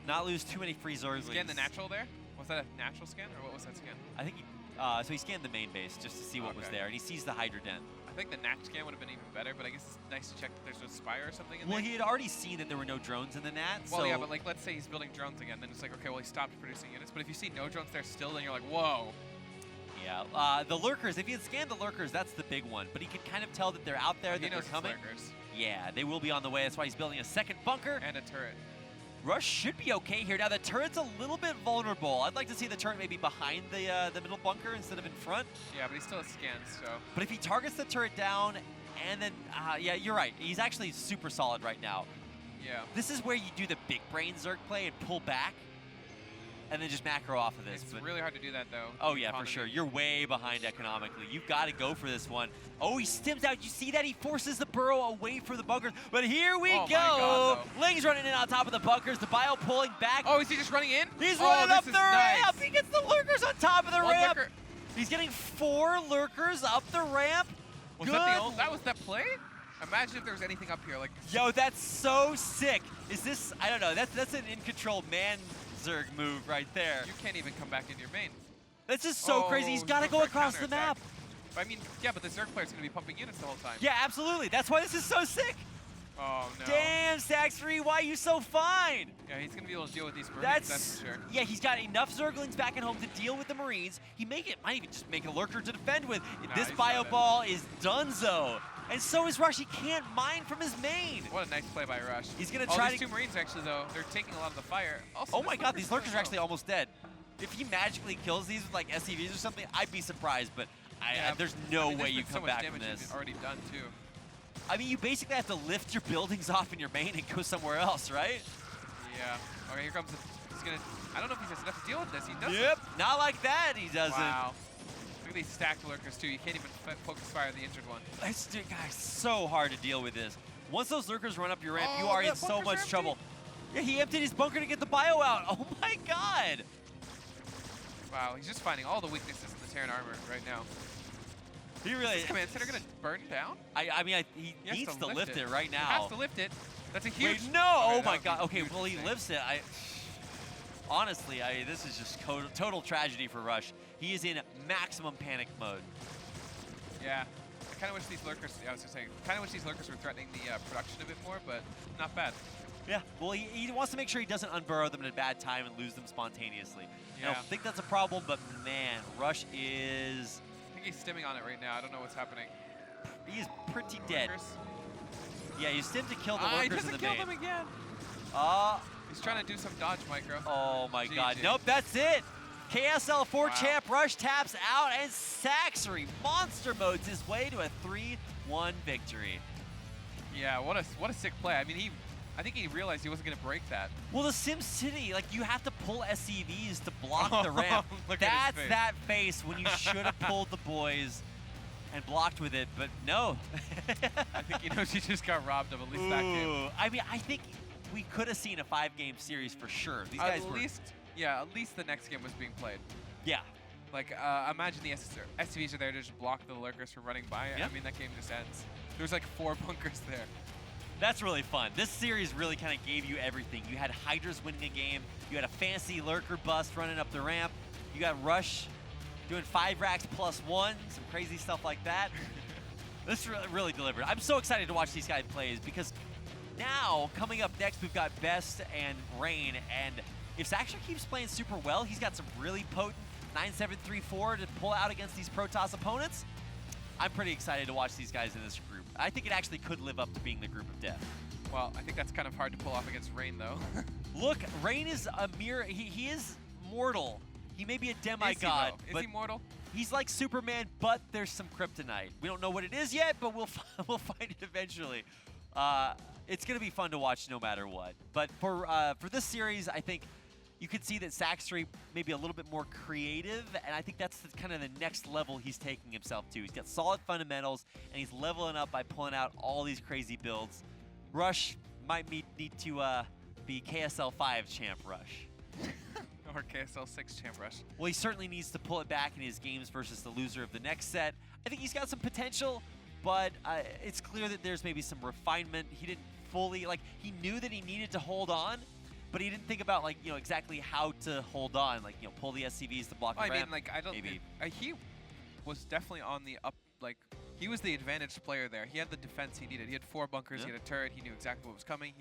not lose too many free Zorgs. He's getting the natural there. Was that a natural scan or what was that scan? I think So he scanned the main base just to see what was there, and he sees the Hydra Den. I think the Nat scan would have been even better, but I guess it's nice to check that there's no Spire or something in Well, there. he had already seen that there were no drones in the Nat. Well, so yeah, but like, let's say he's building drones again, then it's like, okay, well, he stopped producing units. But if you see no drones there still, then you're like, whoa. Yeah, the lurkers, if he had scanned the lurkers, that's the big one. But he could kind of tell that they're out there, that they're coming. Lurkers. Yeah, they will be on the way. That's why he's building a second bunker. And a turret. Rush should be okay here. Now, the turret's a little bit vulnerable. I'd like to see the turret maybe behind the middle bunker instead of in front. Yeah, but he still has scans, so. But if he targets the turret down, and then, yeah, you're right. He's actually super solid right now. Yeah. This is where you do the big brain Zerg play and pull back, and then just macro off of this. It's really hard to do that, though. Oh, yeah, for sure. You're way behind economically. You've got to go for this one. Oh, he stims out. You see that? He forces the burrow away from the bunkers. But here we go. God, Ling's running in on top of the bunkers. The bio pulling back. Oh, is he just running in? He's running up the ramp. Nice. He gets the lurkers on top of the ramp. Lurker. He's getting 4 lurkers up the ramp. Was that was that play? Imagine if there was anything up here. Like, yo, that's so sick. Is this, I don't know, that's an in-control man Zerg move right there. you can't even come back into your main. That's just so crazy. He's got to go across the map. I mean, yeah, but the Zerg player's going to be pumping units the whole time. Yeah, absolutely. That's why this is so sick. Oh, no. Damn, Sacsri, why are you so fine? Yeah, he's going to be able to deal with these Marines, that's for sure. Yeah, he's got enough Zerglings back at home to deal with the Marines. He might even just make a lurker to defend with. Nah, this bio ball is donezo. And so is Rush. He can't mine from his main. What a nice play by Rush. He's going to try these 2 Marines, actually, though, they're taking a lot of the fire. Also, oh my god, these lurkers are actually almost dead. If he magically kills these with like SCVs or something, I'd be surprised, but there's no way you come back from this. Already done, too. I mean, you basically have to lift your buildings off in your main and go somewhere else, right? Yeah. Okay, here comes he's going to, I don't know if he has enough to deal with this. He doesn't. Yep, not like that, he doesn't. Wow. Look at these stacked lurkers, too. You can't even focus fire on the injured one. It's, guys, so hard to deal with this. Once those lurkers run up your ramp, you are in so much trouble. Yeah, he emptied his bunker to get the bio out. Oh my god. Wow, he's just finding all the weaknesses in the Terran armor right now. He really is this command center going to burn down? I mean, he needs to lift it right now. He has to lift it. That's a huge... Wait, no! Oh my god. Okay, well, he lifts it. Honestly, this is just total tragedy for Rush. He is in maximum panic mode. Yeah. I kind of wish these lurkers... Yeah, I was just saying, kind of wish these lurkers were threatening the production a bit more, but not bad. Yeah, well, he wants to make sure he doesn't unburrow them at a bad time and lose them spontaneously. Yeah. I don't think that's a problem, but man, Rush is... I think he's stimming on it right now. I don't know what's happening. He is pretty dead. Lurkers. Yeah, you stimmed to kill the lurkers in the main. He doesn't kill them again. He's trying to do some dodge micro. Oh my GG. god. Nope, that's it. KSL 4 champ Rush taps out, and Sacsri monster modes his way to a 3-1 victory. Yeah, what a sick play. I mean, I think he realized he wasn't going to break that. Well, the Sim City, like, you have to pull SCVs to block the ramp. Look at his face. That face when you should have pulled the boys and blocked with it, but no. I think he knows he just got robbed of at least that game. I mean, I think we could have seen a 5-game series for sure. These guys were... Yeah, at least the next game was being played. Yeah. Like, imagine the SCVs are there to just block the lurkers from running by. Yep. I mean, that game just ends. There's like 4 bunkers there. That's really fun. This series really kind of gave you everything. You had Hydras winning a game. You had a fancy lurker bust running up the ramp. You got Rush doing 5 racks +1, some crazy stuff like that. This really delivered. I'm so excited to watch these guys play because now, coming up next, we've got Best and Rain, and if Sacsri keeps playing super well, he's got some really potent 9-7-3-4 to pull out against these Protoss opponents. I'm pretty excited to watch these guys in this group. I think it actually could live up to being the group of death. Well, I think that's kind of hard to pull off against Rain, though. Look, Rain is a mere... He is mortal. He may be a demigod. Is he mortal? He's like Superman, but there's some kryptonite. We don't know what it is yet, but we'll find it eventually. It's going to be fun to watch no matter what. But for this series, I think you could see that Sacsri may be a little bit more creative, and I think that's kind of the next level he's taking himself to. He's got solid fundamentals, and he's leveling up by pulling out all these crazy builds. Rush might need to be KSL 5 champ Rush. Or KSL 6 champ Rush. Well, he certainly needs to pull it back in his games versus the loser of the next set. I think he's got some potential, but it's clear that there's maybe some refinement. He didn't fully, like, he knew that he needed to hold on, but he didn't think about like exactly how to hold on, like pull the SCVs to block the I mean, ramp. like I don't. maybe. He was definitely on the up. Like he was the advantaged player there. He had the defense he needed. He had 4 bunkers. Yeah. He had a turret. He knew exactly what was coming.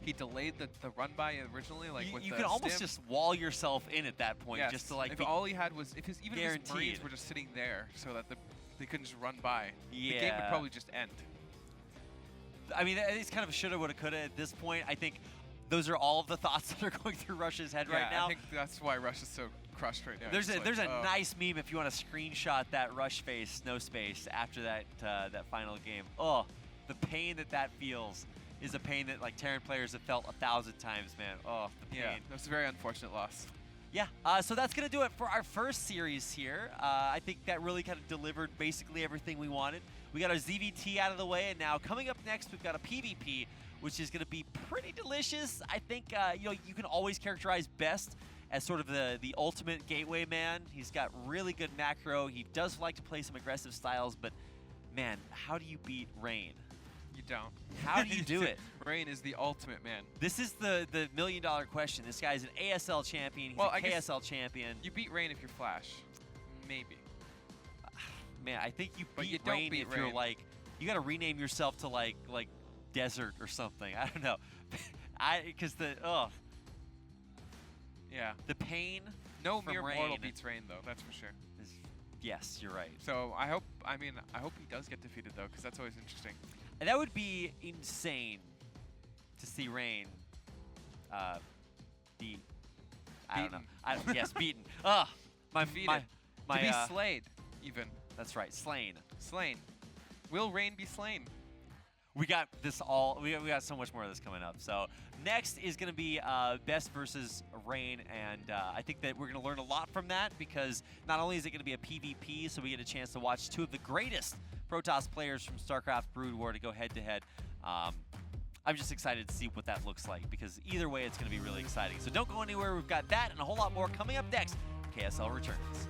He delayed the run by originally, like with You the can almost stim. just wall yourself in at that point, Yes. just to like. If be all he had was if his even if his guaranteed. Marines were just sitting there so that they couldn't just run by, the game would Yeah. probably just end. I mean, it's kind of a shoulda, woulda, coulda at this point. I think those are all of the thoughts that are going through Rush's head right now. I think that's why Rush is so crushed right now. There's It's a like, there's a oh. nice meme if you want to screenshot that Rush face, no space after that that final game. Oh, the pain that feels is a pain that like Terran players have felt 1,000 times, man. Oh, the pain. Yeah, that was a very unfortunate loss. Yeah, so that's going to do it for our first series here. I think that really kind of delivered basically everything we wanted. We got our ZVT out of the way, and now coming up next, we've got a PvP, which is going to be pretty delicious. I think you can always characterize Best as sort of the ultimate gateway man. He's got really good macro. He does like to play some aggressive styles, but man, how do you beat Rain? You don't. How do you do it? Rain is the ultimate man. This is the $1 million question. This guy's an ASL champion. He's Well, a I guess KSL champion. You beat Rain if you're Flash, maybe. Man, I think you But beat you don't Rain beat if you're Rain. like, you got to rename yourself to like Desert or something. I don't know. Because Yeah. the pain. No from mere mortal Rain beats Rain though. That's for sure. is, yes, you're right. So I hope he does get defeated though, because that's always interesting. And that would be insane to see Rain beat. I don't know. Beaten. Yes, beaten. Ugh. Defeated. My to be slayed, even. That's right, slain. Slain. Will Rain be slain? We got this all. We got so much more of this coming up. So next is going to be Best versus Rain, and I think that we're going to learn a lot from that because not only is it going to be a PvP, so we get a chance to watch 2 of the greatest Protoss players from StarCraft Brood War to go head-to-head. I'm just excited to see what that looks like because either way, it's going to be really exciting. So don't go anywhere. We've got that and a whole lot more coming up next. KSL returns.